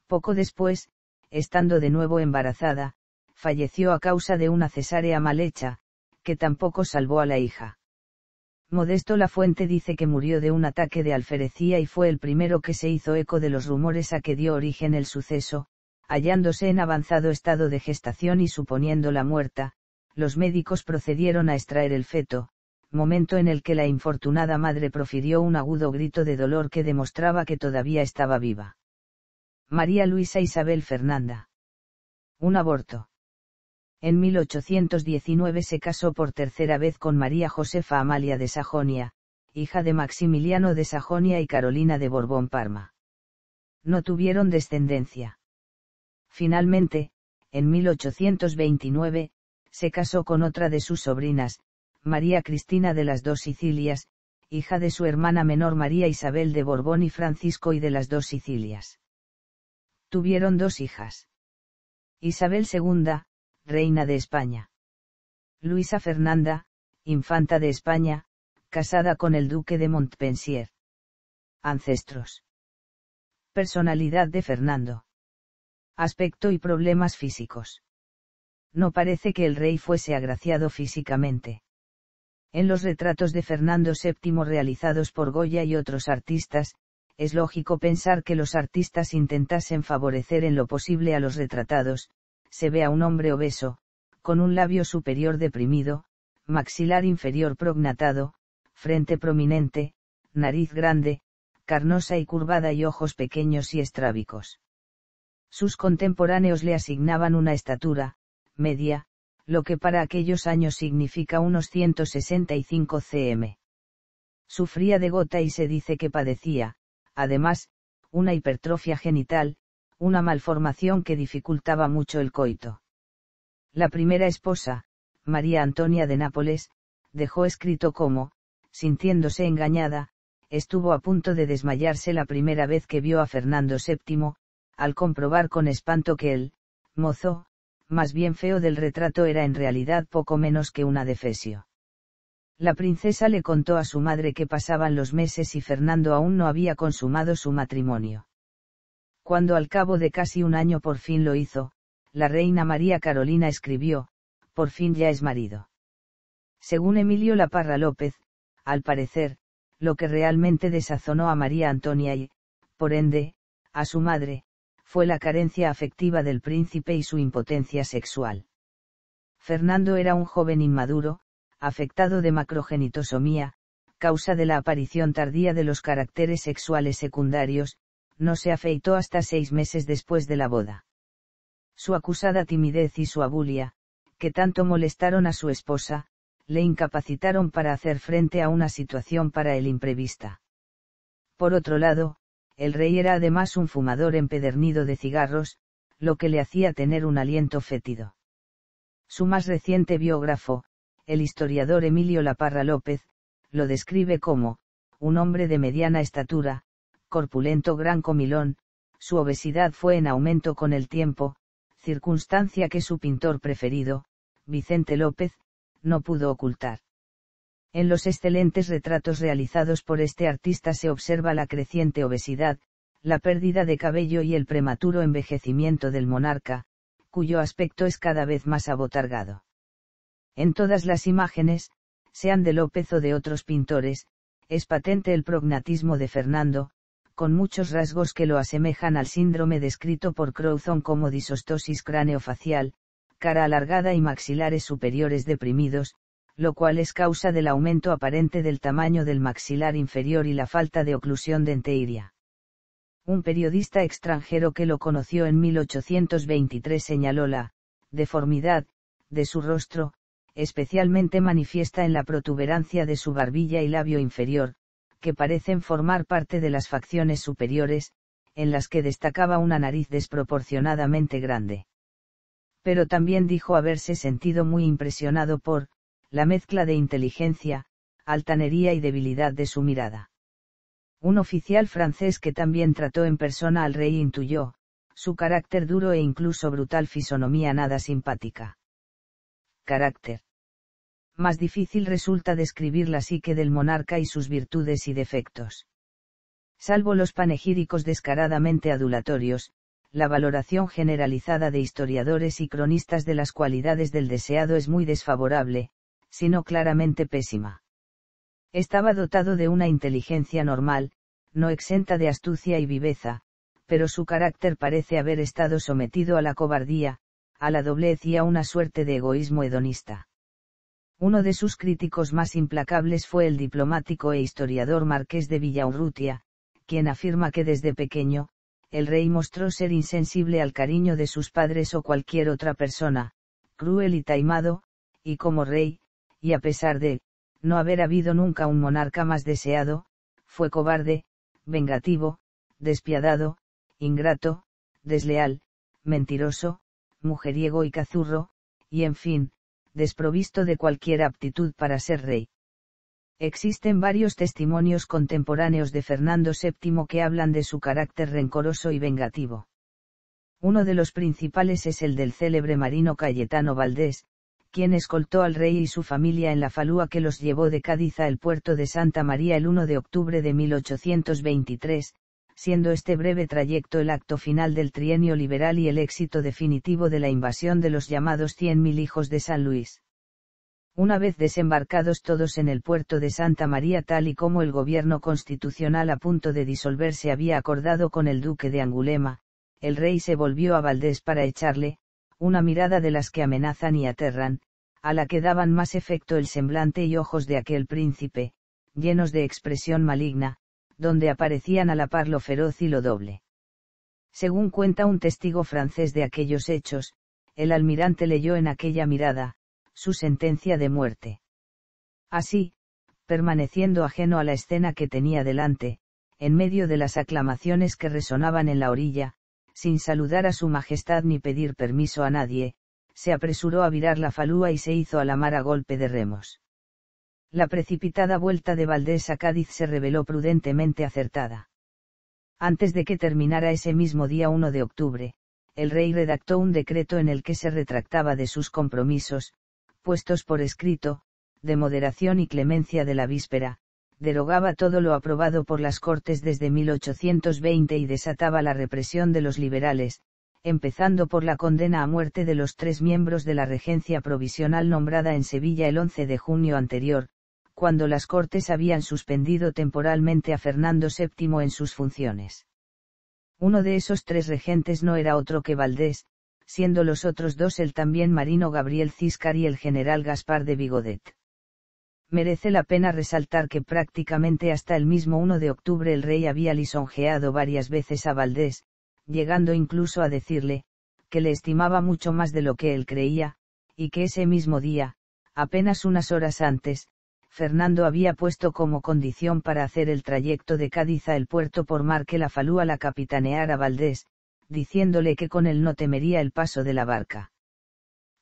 Speaker 1: Poco después, estando de nuevo embarazada, falleció a causa de una cesárea mal hecha, que tampoco salvó a la hija. Modesto Lafuente dice que murió de un ataque de alferecía y fue el primero que se hizo eco de los rumores a que dio origen el suceso, hallándose en avanzado estado de gestación y suponiéndola muerta, los médicos procedieron a extraer el feto, momento en el que la infortunada madre profirió un agudo grito de dolor que demostraba que todavía estaba viva. María Luisa Isabel Fernanda. Un aborto. En 1819 se casó por tercera vez con María Josefa Amalia de Sajonia, hija de Maximiliano de Sajonia y Carolina de Borbón-Parma. No tuvieron descendencia. Finalmente, en 1829, se casó con otra de sus sobrinas, María Cristina de las Dos Sicilias, hija de su hermana menor María Isabel de Borbón y Francisco I de las Dos Sicilias. Tuvieron 2 hijas. Isabel II, reina de España. Luisa Fernanda, infanta de España, casada con el duque de Montpensier. Ancestros. Personalidad de Fernando. Aspecto y problemas físicos. No parece que el rey fuese agraciado físicamente. En los retratos de Fernando VII realizados por Goya y otros artistas, es lógico pensar que los artistas intentasen favorecer en lo posible a los retratados. Se ve a un hombre obeso, con un labio superior deprimido, maxilar inferior prognatado, frente prominente, nariz grande, carnosa y curvada y ojos pequeños y estrábicos. Sus contemporáneos le asignaban una estatura media, lo que para aquellos años significa unos 165 cm. Sufría de gota y se dice que padecía, además, una hipertrofia genital, una malformación que dificultaba mucho el coito. La primera esposa, María Antonia de Nápoles, dejó escrito cómo, sintiéndose engañada, estuvo a punto de desmayarse la primera vez que vio a Fernando VII, al comprobar con espanto que el mozo, más bien feo del retrato era en realidad poco menos que un adefesio. La princesa le contó a su madre que pasaban los meses y Fernando aún no había consumado su matrimonio. Cuando al cabo de casi un año por fin lo hizo, la reina María Carolina escribió, por fin ya es marido. Según Emilio Laparra López, al parecer, lo que realmente desazonó a María Antonia y, por ende, a su madre, fue la carencia afectiva del príncipe y su impotencia sexual. Fernando era un joven inmaduro, afectado de macrogenitosomía, causa de la aparición tardía de los caracteres sexuales secundarios, no se afeitó hasta 6 meses después de la boda. Su acusada timidez y su abulia, que tanto molestaron a su esposa, le incapacitaron para hacer frente a una situación para él imprevista. Por otro lado, el rey era además un fumador empedernido de cigarros, lo que le hacía tener un aliento fétido. Su más reciente biógrafo, el historiador Emilio Laparra López, lo describe como, un hombre de mediana estatura, corpulento gran comilón, su obesidad fue en aumento con el tiempo, circunstancia que su pintor preferido, Vicente López, no pudo ocultar. En los excelentes retratos realizados por este artista se observa la creciente obesidad, la pérdida de cabello y el prematuro envejecimiento del monarca, cuyo aspecto es cada vez más abotargado. En todas las imágenes, sean de López o de otros pintores, es patente el prognatismo de Fernando, con muchos rasgos que lo asemejan al síndrome descrito por Crowthon como disostosis craneofacial, cara alargada y maxilares superiores deprimidos, lo cual es causa del aumento aparente del tamaño del maxilar inferior y la falta de oclusión denteiria. Un periodista extranjero que lo conoció en 1823 señaló la deformidad de su rostro, especialmente manifiesta en la protuberancia de su barbilla y labio inferior, que parecen formar parte de las facciones superiores, en las que destacaba una nariz desproporcionadamente grande. Pero también dijo haberse sentido muy impresionado por la mezcla de inteligencia, altanería y debilidad de su mirada. Un oficial francés que también trató en persona al rey intuyó su carácter duro e incluso brutal fisonomía nada simpática. Carácter. Más difícil resulta describir la psique del monarca y sus virtudes y defectos. Salvo los panegíricos descaradamente adulatorios, la valoración generalizada de historiadores y cronistas de las cualidades del deseado es muy desfavorable, sino claramente pésima. Estaba dotado de una inteligencia normal, no exenta de astucia y viveza, pero su carácter parece haber estado sometido a la cobardía, a la doblez y a una suerte de egoísmo hedonista. Uno de sus críticos más implacables fue el diplomático e historiador Marqués de Villaurrutia, quien afirma que desde pequeño, el rey mostró ser insensible al cariño de sus padres o cualquier otra persona, cruel y taimado, y como rey, y a pesar de no haber habido nunca un monarca más deseado, fue cobarde, vengativo, despiadado, ingrato, desleal, mentiroso, mujeriego y cazurro, y en fin, desprovisto de cualquier aptitud para ser rey. Existen varios testimonios contemporáneos de Fernando VII que hablan de su carácter rencoroso y vengativo. Uno de los principales es el del célebre marino Cayetano Valdés, quien escoltó al rey y su familia en la falúa que los llevó de Cádiz al puerto de Santa María el 1 de octubre de 1823, siendo este breve trayecto el acto final del trienio liberal y el éxito definitivo de la invasión de los llamados 100.000 hijos de San Luis. Una vez desembarcados todos en el puerto de Santa María tal y como el gobierno constitucional a punto de disolverse había acordado con el duque de Angulema, el rey se volvió a Valdés para echarle una mirada de las que amenazan y aterran, a la que daban más efecto el semblante y ojos de aquel príncipe, llenos de expresión maligna, donde aparecían a la par lo feroz y lo doble. Según cuenta un testigo francés de aquellos hechos, el almirante leyó en aquella mirada, su sentencia de muerte. Así, permaneciendo ajeno a la escena que tenía delante, en medio de las aclamaciones que resonaban en la orilla, sin saludar a su majestad ni pedir permiso a nadie, se apresuró a virar la falúa y se hizo a la mar a golpe de remos. La precipitada vuelta de Valdés a Cádiz se reveló prudentemente acertada. Antes de que terminara ese mismo día 1 de octubre, el rey redactó un decreto en el que se retractaba de sus compromisos, puestos por escrito, de moderación y clemencia de la víspera, derogaba todo lo aprobado por las Cortes desde 1820 y desataba la represión de los liberales, empezando por la condena a muerte de los 3 miembros de la regencia provisional nombrada en Sevilla el 11 de junio anterior, cuando las Cortes habían suspendido temporalmente a Fernando VII en sus funciones. Uno de esos 3 regentes no era otro que Valdés, siendo los otros 2 el también marino Gabriel Ciscar y el general Gaspar de Vigodet. Merece la pena resaltar que prácticamente hasta el mismo 1 de octubre el rey había lisonjeado varias veces a Valdés, llegando incluso a decirle, que le estimaba mucho más de lo que él creía, y que ese mismo día, apenas unas horas antes, Fernando había puesto como condición para hacer el trayecto de Cádiz a el puerto por mar que la falúa la capitaneara Valdés, diciéndole que con él no temería el paso de la barca.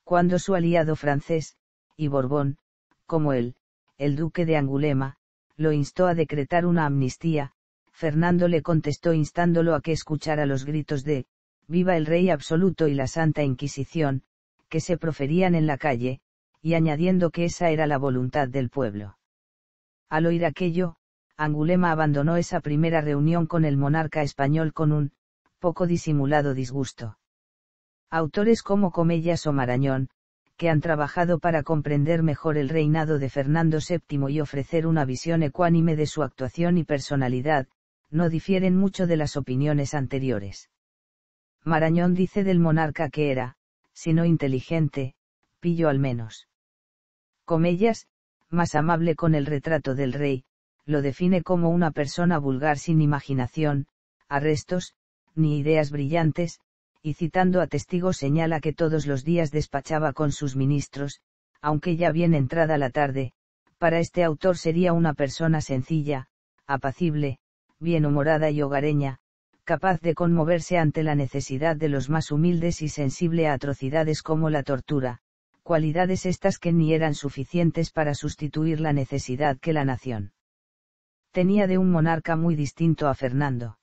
Speaker 1: Cuando su aliado francés, y Borbón, como él, el duque de Angulema, lo instó a decretar una amnistía, Fernando le contestó instándolo a que escuchara los gritos de «Viva el rey absoluto y la Santa Inquisición», que se proferían en la calle, y añadiendo que esa era la voluntad del pueblo. Al oír aquello, Angulema abandonó esa primera reunión con el monarca español con un poco disimulado disgusto. Autores como Comellas o Marañón, que han trabajado para comprender mejor el reinado de Fernando VII y ofrecer una visión ecuánime de su actuación y personalidad, no difieren mucho de las opiniones anteriores. Marañón dice del monarca que era, si no inteligente, pillo al menos. Comellas, más amable con el retrato del rey, lo define como una persona vulgar sin imaginación, arrestos, ni ideas brillantes, y citando a testigos señala que todos los días despachaba con sus ministros, aunque ya bien entrada la tarde, para este autor sería una persona sencilla, apacible, bienhumorada y hogareña, capaz de conmoverse ante la necesidad de los más humildes y sensible a atrocidades como la tortura, cualidades estas que ni eran suficientes para sustituir la necesidad que la nación tenía de un monarca muy distinto a Fernando.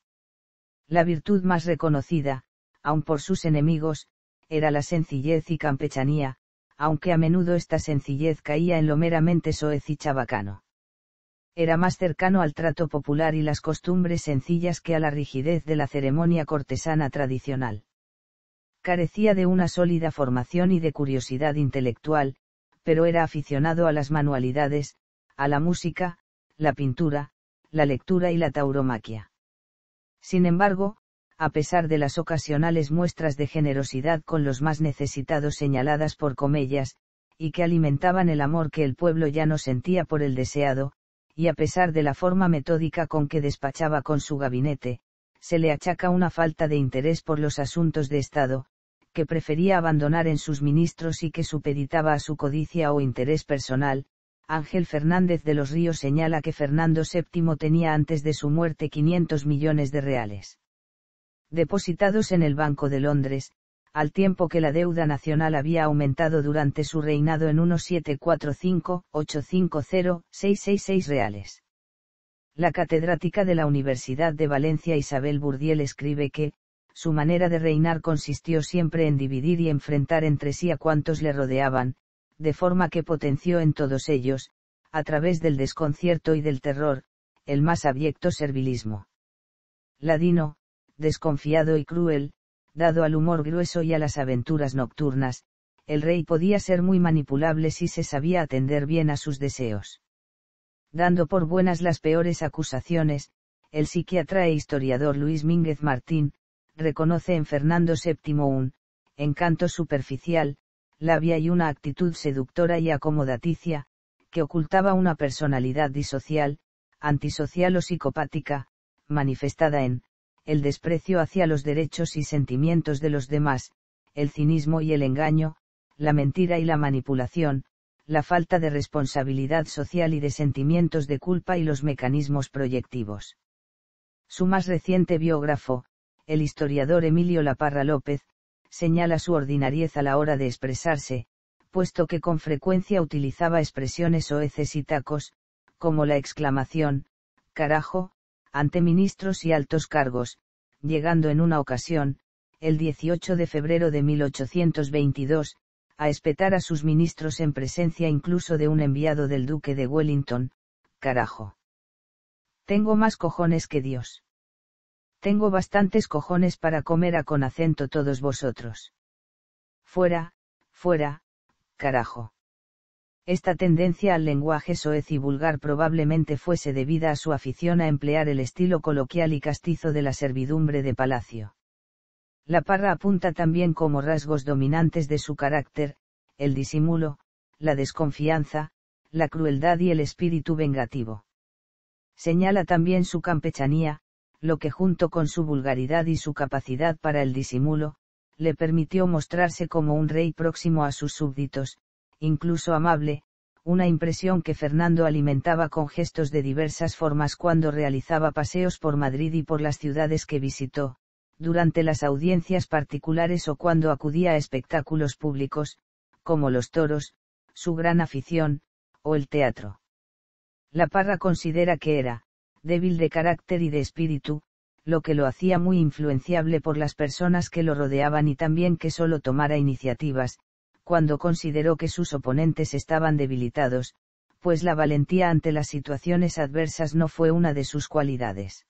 Speaker 1: La virtud más reconocida, aun por sus enemigos, era la sencillez y campechanía, aunque a menudo esta sencillez caía en lo meramente soez y chabacano. Era más cercano al trato popular y las costumbres sencillas que a la rigidez de la ceremonia cortesana tradicional. Carecía de una sólida formación y de curiosidad intelectual, pero era aficionado a las manualidades, a la música, la pintura, la lectura y la tauromaquia. Sin embargo, a pesar de las ocasionales muestras de generosidad con los más necesitados señaladas por Comellas, y que alimentaban el amor que el pueblo ya no sentía por el deseado, y a pesar de la forma metódica con que despachaba con su gabinete, se le achaca una falta de interés por los asuntos de Estado, que prefería abandonar en sus ministros y que supeditaba a su codicia o interés personal. Ángel Fernández de los Ríos señala que Fernando VII tenía antes de su muerte 500 millones de reales depositados en el Banco de Londres, al tiempo que la deuda nacional había aumentado durante su reinado en unos 745.850.666 reales. La catedrática de la Universidad de Valencia Isabel Burdiel escribe que, su manera de reinar consistió siempre en dividir y enfrentar entre sí a cuantos le rodeaban, de forma que potenció en todos ellos, a través del desconcierto y del terror, el más abyecto servilismo. Ladino, desconfiado y cruel, dado al humor grueso y a las aventuras nocturnas, el rey podía ser muy manipulable si se sabía atender bien a sus deseos. Dando por buenas las peores acusaciones, el psiquiatra e historiador Luis Mínguez Martín, reconoce en Fernando VII un encanto superficial, labia y una actitud seductora y acomodaticia, que ocultaba una personalidad disocial, antisocial o psicopática, manifestada en el desprecio hacia los derechos y sentimientos de los demás, el cinismo y el engaño, la mentira y la manipulación, la falta de responsabilidad social y de sentimientos de culpa y los mecanismos proyectivos. Su más reciente biógrafo, el historiador Emilio Laparra López, señala su ordinariez a la hora de expresarse, puesto que con frecuencia utilizaba expresiones soeces y tacos, como la exclamación, carajo, ante ministros y altos cargos, llegando en una ocasión, el 18 de febrero de 1822, a espetar a sus ministros en presencia incluso de un enviado del duque de Wellington, carajo. Tengo más cojones que Dios. Tengo bastantes cojones para comer a con acento todos vosotros. Fuera, fuera, carajo. Esta tendencia al lenguaje soez y vulgar probablemente fuese debida a su afición a emplear el estilo coloquial y castizo de la servidumbre de palacio. Laparra apunta también como rasgos dominantes de su carácter, el disimulo, la desconfianza, la crueldad y el espíritu vengativo. Señala también su campechanía, lo que junto con su vulgaridad y su capacidad para el disimulo, le permitió mostrarse como un rey próximo a sus súbditos, incluso amable, una impresión que Fernando alimentaba con gestos de diversas formas cuando realizaba paseos por Madrid y por las ciudades que visitó, durante las audiencias particulares o cuando acudía a espectáculos públicos, como los toros, su gran afición, o el teatro. Laparra considera que era, débil de carácter y de espíritu, lo que lo hacía muy influenciable por las personas que lo rodeaban y también que solo tomara iniciativas, cuando consideró que sus oponentes estaban debilitados, pues la valentía ante las situaciones adversas no fue una de sus cualidades.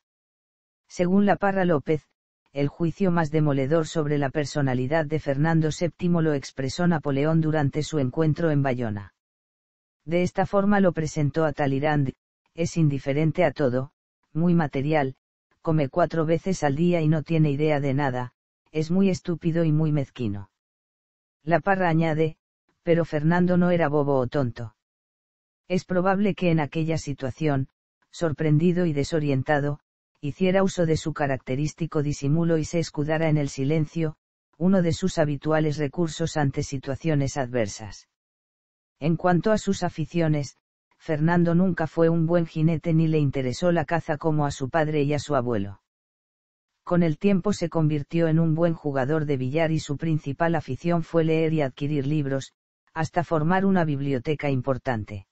Speaker 1: Según Laparra López, el juicio más demoledor sobre la personalidad de Fernando VII lo expresó Napoleón durante su encuentro en Bayona. De esta forma lo presentó a Talleyrand: es indiferente a todo, muy material, come 4 veces al día y no tiene idea de nada, es muy estúpido y muy mezquino. Laparra añade, pero Fernando no era bobo o tonto. Es probable que en aquella situación, sorprendido y desorientado, hiciera uso de su característico disimulo y se escudara en el silencio, uno de sus habituales recursos ante situaciones adversas. En cuanto a sus aficiones, Fernando nunca fue un buen jinete ni le interesó la caza como a su padre y a su abuelo. Con el tiempo se convirtió en un buen jugador de billar y su principal afición fue leer y adquirir libros, hasta formar una biblioteca importante.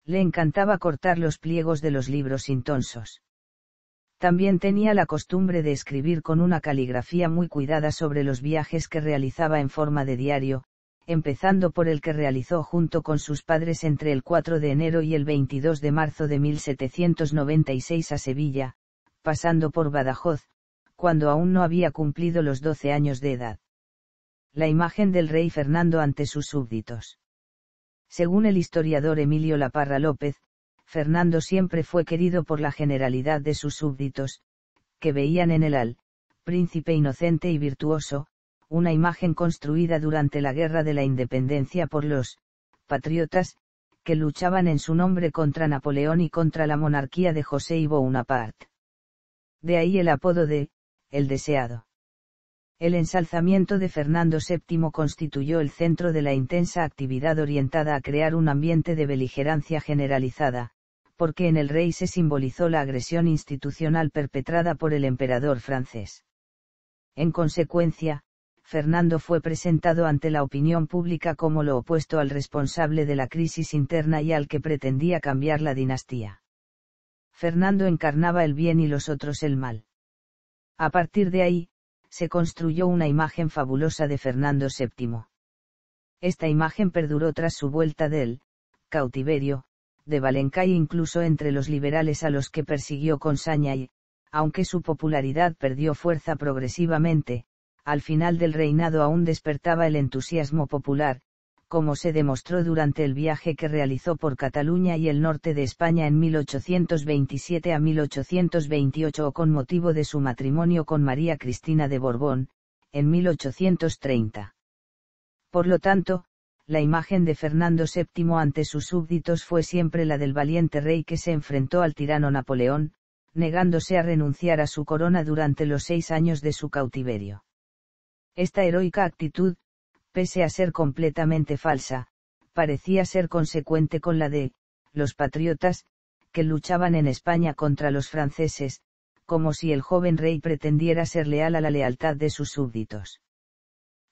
Speaker 1: Le encantaba cortar los pliegos de los libros intonsos. También tenía la costumbre de escribir con una caligrafía muy cuidada sobre los viajes que realizaba en forma de diario, empezando por el que realizó junto con sus padres entre el 4 de enero y el 22 de marzo de 1796 a Sevilla, pasando por Badajoz, cuando aún no había cumplido los 12 años de edad. La imagen del rey Fernando ante sus súbditos. Según el historiador Emilio Laparra López, Fernando siempre fue querido por la generalidad de sus súbditos, que veían en él al príncipe inocente y virtuoso, una imagen construida durante la Guerra de la Independencia por los patriotas, que luchaban en su nombre contra Napoleón y contra la monarquía de José y Bonaparte. De ahí el apodo de el deseado. El ensalzamiento de Fernando VII constituyó el centro de la intensa actividad orientada a crear un ambiente de beligerancia generalizada, porque en el rey se simbolizó la agresión institucional perpetrada por el emperador francés. En consecuencia, Fernando fue presentado ante la opinión pública como lo opuesto al responsable de la crisis interna y al que pretendía cambiar la dinastía. Fernando encarnaba el bien y los otros el mal. A partir de ahí, se construyó una imagen fabulosa de Fernando VII. Esta imagen perduró tras su vuelta del cautiverio de Valencay incluso entre los liberales a los que persiguió con saña y, aunque su popularidad perdió fuerza progresivamente, al final del reinado aún despertaba el entusiasmo popular, como se demostró durante el viaje que realizó por Cataluña y el norte de España en 1827 a 1828 o con motivo de su matrimonio con María Cristina de Borbón, en 1830. Por lo tanto, la imagen de Fernando VII ante sus súbditos fue siempre la del valiente rey que se enfrentó al tirano Napoleón, negándose a renunciar a su corona durante los 6 años de su cautiverio. Esta heroica actitud, pese a ser completamente falsa, parecía ser consecuente con la de los patriotas, que luchaban en España contra los franceses, como si el joven rey pretendiera ser leal a la lealtad de sus súbditos.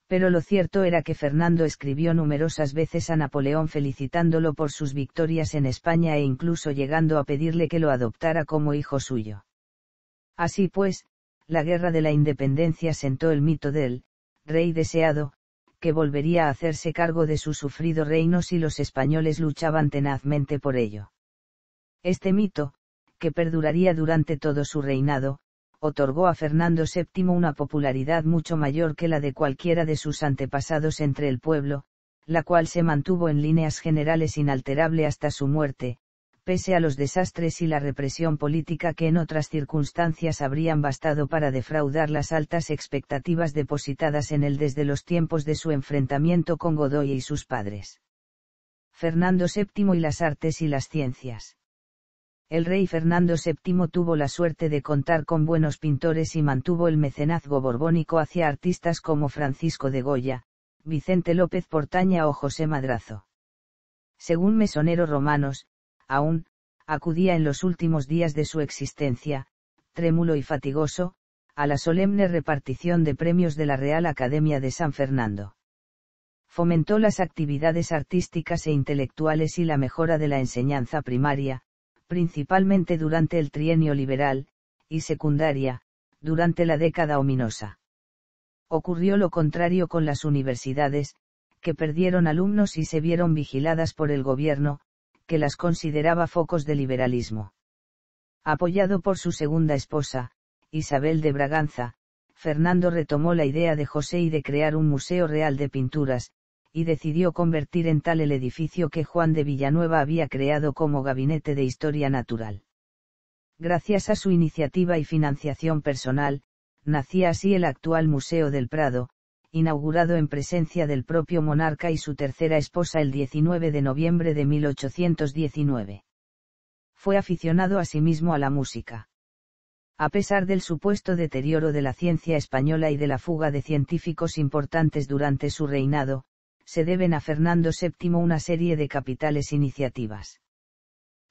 Speaker 1: Pero lo cierto era que Fernando escribió numerosas veces a Napoleón felicitándolo por sus victorias en España e incluso llegando a pedirle que lo adoptara como hijo suyo. Así pues, la Guerra de la Independencia sentó el mito del rey deseado, que volvería a hacerse cargo de su sufrido reino si los españoles luchaban tenazmente por ello. Este mito, que perduraría durante todo su reinado, otorgó a Fernando VII una popularidad mucho mayor que la de cualquiera de sus antepasados entre el pueblo, la cual se mantuvo en líneas generales inalterable hasta su muerte, pese a los desastres y la represión política que en otras circunstancias habrían bastado para defraudar las altas expectativas depositadas en él desde los tiempos de su enfrentamiento con Godoy y sus padres. Fernando VII y las artes y las ciencias. El rey Fernando VII tuvo la suerte de contar con buenos pintores y mantuvo el mecenazgo borbónico hacia artistas como Francisco de Goya, Vicente López Portaña o José Madrazo. Según mesoneros romanos, aún, acudía en los últimos días de su existencia, trémulo y fatigoso, a la solemne repartición de premios de la Real Academia de San Fernando. Fomentó las actividades artísticas e intelectuales y la mejora de la enseñanza primaria, principalmente durante el trienio liberal, y secundaria, durante la década ominosa. Ocurrió lo contrario con las universidades, que perdieron alumnos y se vieron vigiladas por el gobierno, que las consideraba focos de liberalismo. Apoyado por su segunda esposa, Isabel de Braganza, Fernando retomó la idea de José y de crear un museo real de pinturas, y decidió convertir en tal el edificio que Juan de Villanueva había creado como Gabinete de Historia Natural. Gracias a su iniciativa y financiación personal, nacía así el actual Museo del Prado, inaugurado en presencia del propio monarca y su tercera esposa el 19 de noviembre de 1819. Fue aficionado asimismo a la música. A pesar del supuesto deterioro de la ciencia española y de la fuga de científicos importantes durante su reinado, se deben a Fernando VII una serie de capitales iniciativas.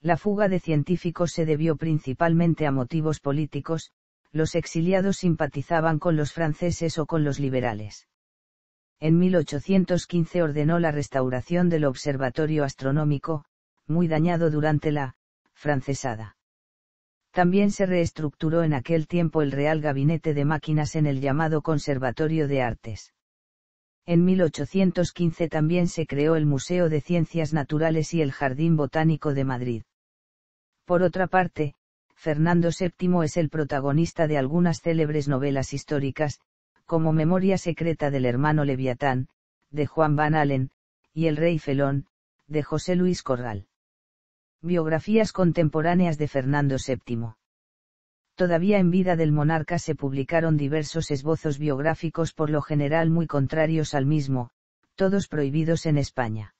Speaker 1: La fuga de científicos se debió principalmente a motivos políticos, los exiliados simpatizaban con los franceses o con los liberales. En 1815 ordenó la restauración del observatorio astronómico, muy dañado durante la francesada. También se reestructuró en aquel tiempo el Real Gabinete de Máquinas en el llamado Conservatorio de Artes. En 1815 también se creó el Museo de Ciencias Naturales y el Jardín Botánico de Madrid. Por otra parte, Fernando VII es el protagonista de algunas célebres novelas históricas, como Memoria secreta del hermano Leviatán, de Juan Van Allen, y El rey felón, de José Luis Corral. Biografías contemporáneas de Fernando VII. Todavía en vida del monarca se publicaron diversos esbozos biográficos por lo general muy contrarios al mismo, todos prohibidos en España.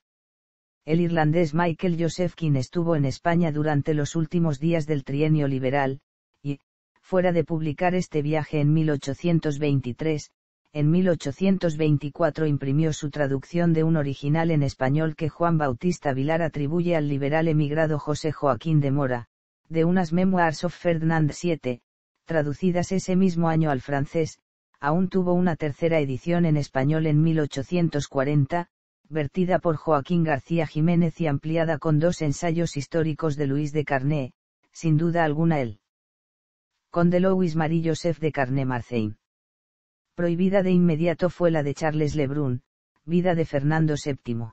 Speaker 1: El irlandés Michael Joseph, quien estuvo en España durante los últimos días del trienio liberal, y, fuera de publicar este viaje en 1823, en 1824 imprimió su traducción de un original en español que Juan Bautista Vilar atribuye al liberal emigrado José Joaquín de Mora, de unas Memoirs of Ferdinand VII, traducidas ese mismo año al francés. Aún tuvo una tercera edición en español en 1840, vertida por Joaquín García Jiménez y ampliada con 2 ensayos históricos de Luis de Carné, sin duda alguna el Conde Louis Marie Joseph de Carné-Marcein. Prohibida de inmediato fue la de Charles Lebrun, Vida de Fernando VII.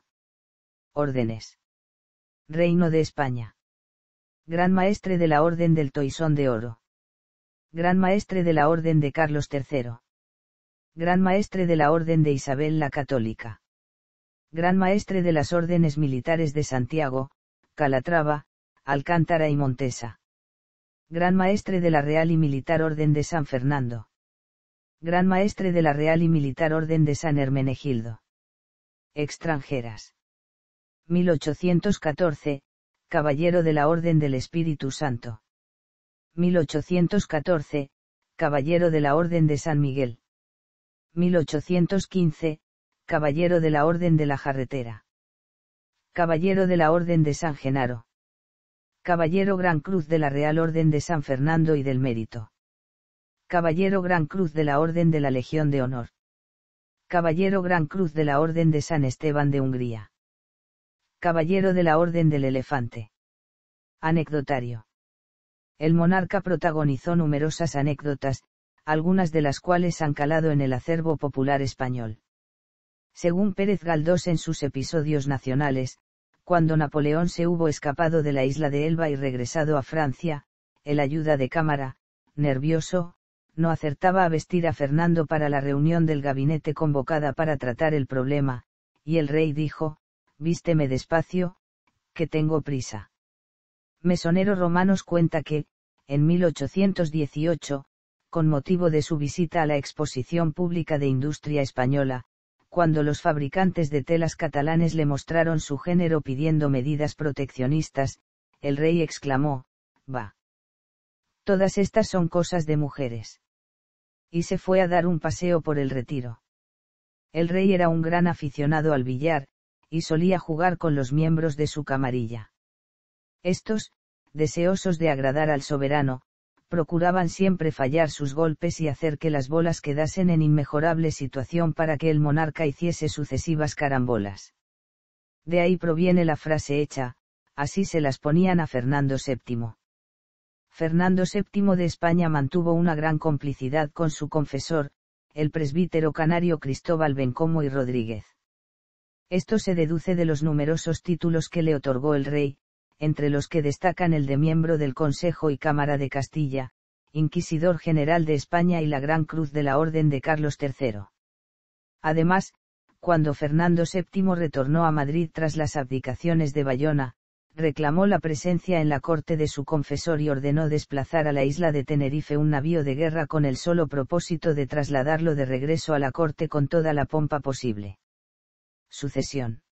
Speaker 1: Órdenes. Reino de España. Gran Maestre de la Orden del Toisón de Oro. Gran Maestre de la Orden de Carlos III. Gran Maestre de la Orden de Isabel la Católica. Gran Maestre de las Órdenes Militares de Santiago, Calatrava, Alcántara y Montesa. Gran Maestre de la Real y Militar Orden de San Fernando. Gran Maestre de la Real y Militar Orden de San Hermenegildo. Extranjeras. 1814, Caballero de la Orden del Espíritu Santo. 1814, Caballero de la Orden de San Miguel. 1815, Caballero de la Orden de la Jarretera. Caballero de la Orden de San Genaro. Caballero Gran Cruz de la Real Orden de San Fernando y del Mérito. Caballero Gran Cruz de la Orden de la Legión de Honor. Caballero Gran Cruz de la Orden de San Esteban de Hungría. Caballero de la Orden del Elefante. Anecdotario. El monarca protagonizó numerosas anécdotas, algunas de las cuales han calado en el acervo popular español. Según Pérez Galdós en sus episodios nacionales, cuando Napoleón se hubo escapado de la isla de Elba y regresado a Francia, el ayuda de cámara, nervioso, no acertaba a vestir a Fernando para la reunión del gabinete convocada para tratar el problema, y el rey dijo: «Vísteme despacio, que tengo prisa». Mesonero Romanos cuenta que, en 1818, con motivo de su visita a la Exposición Pública de Industria Española, cuando los fabricantes de telas catalanes le mostraron su género pidiendo medidas proteccionistas, el rey exclamó: «Va. Todas estas son cosas de mujeres». Y se fue a dar un paseo por el Retiro. El rey era un gran aficionado al billar, y solía jugar con los miembros de su camarilla. Estos, deseosos de agradar al soberano, procuraban siempre fallar sus golpes y hacer que las bolas quedasen en inmejorable situación para que el monarca hiciese sucesivas carambolas. De ahí proviene la frase hecha: «Así se las ponían a Fernando VII». Fernando VII de España mantuvo una gran complicidad con su confesor, el presbítero canario Cristóbal Bencomo y Rodríguez. Esto se deduce de los numerosos títulos que le otorgó el rey, entre los que destacan el de miembro del Consejo y Cámara de Castilla, Inquisidor General de España y la Gran Cruz de la Orden de Carlos III. Además, cuando Fernando VII retornó a Madrid tras las abdicaciones de Bayona, reclamó la presencia en la corte de su confesor y ordenó desplazar a la isla de Tenerife un navío de guerra con el solo propósito de trasladarlo de regreso a la corte con toda la pompa posible. Sucesión.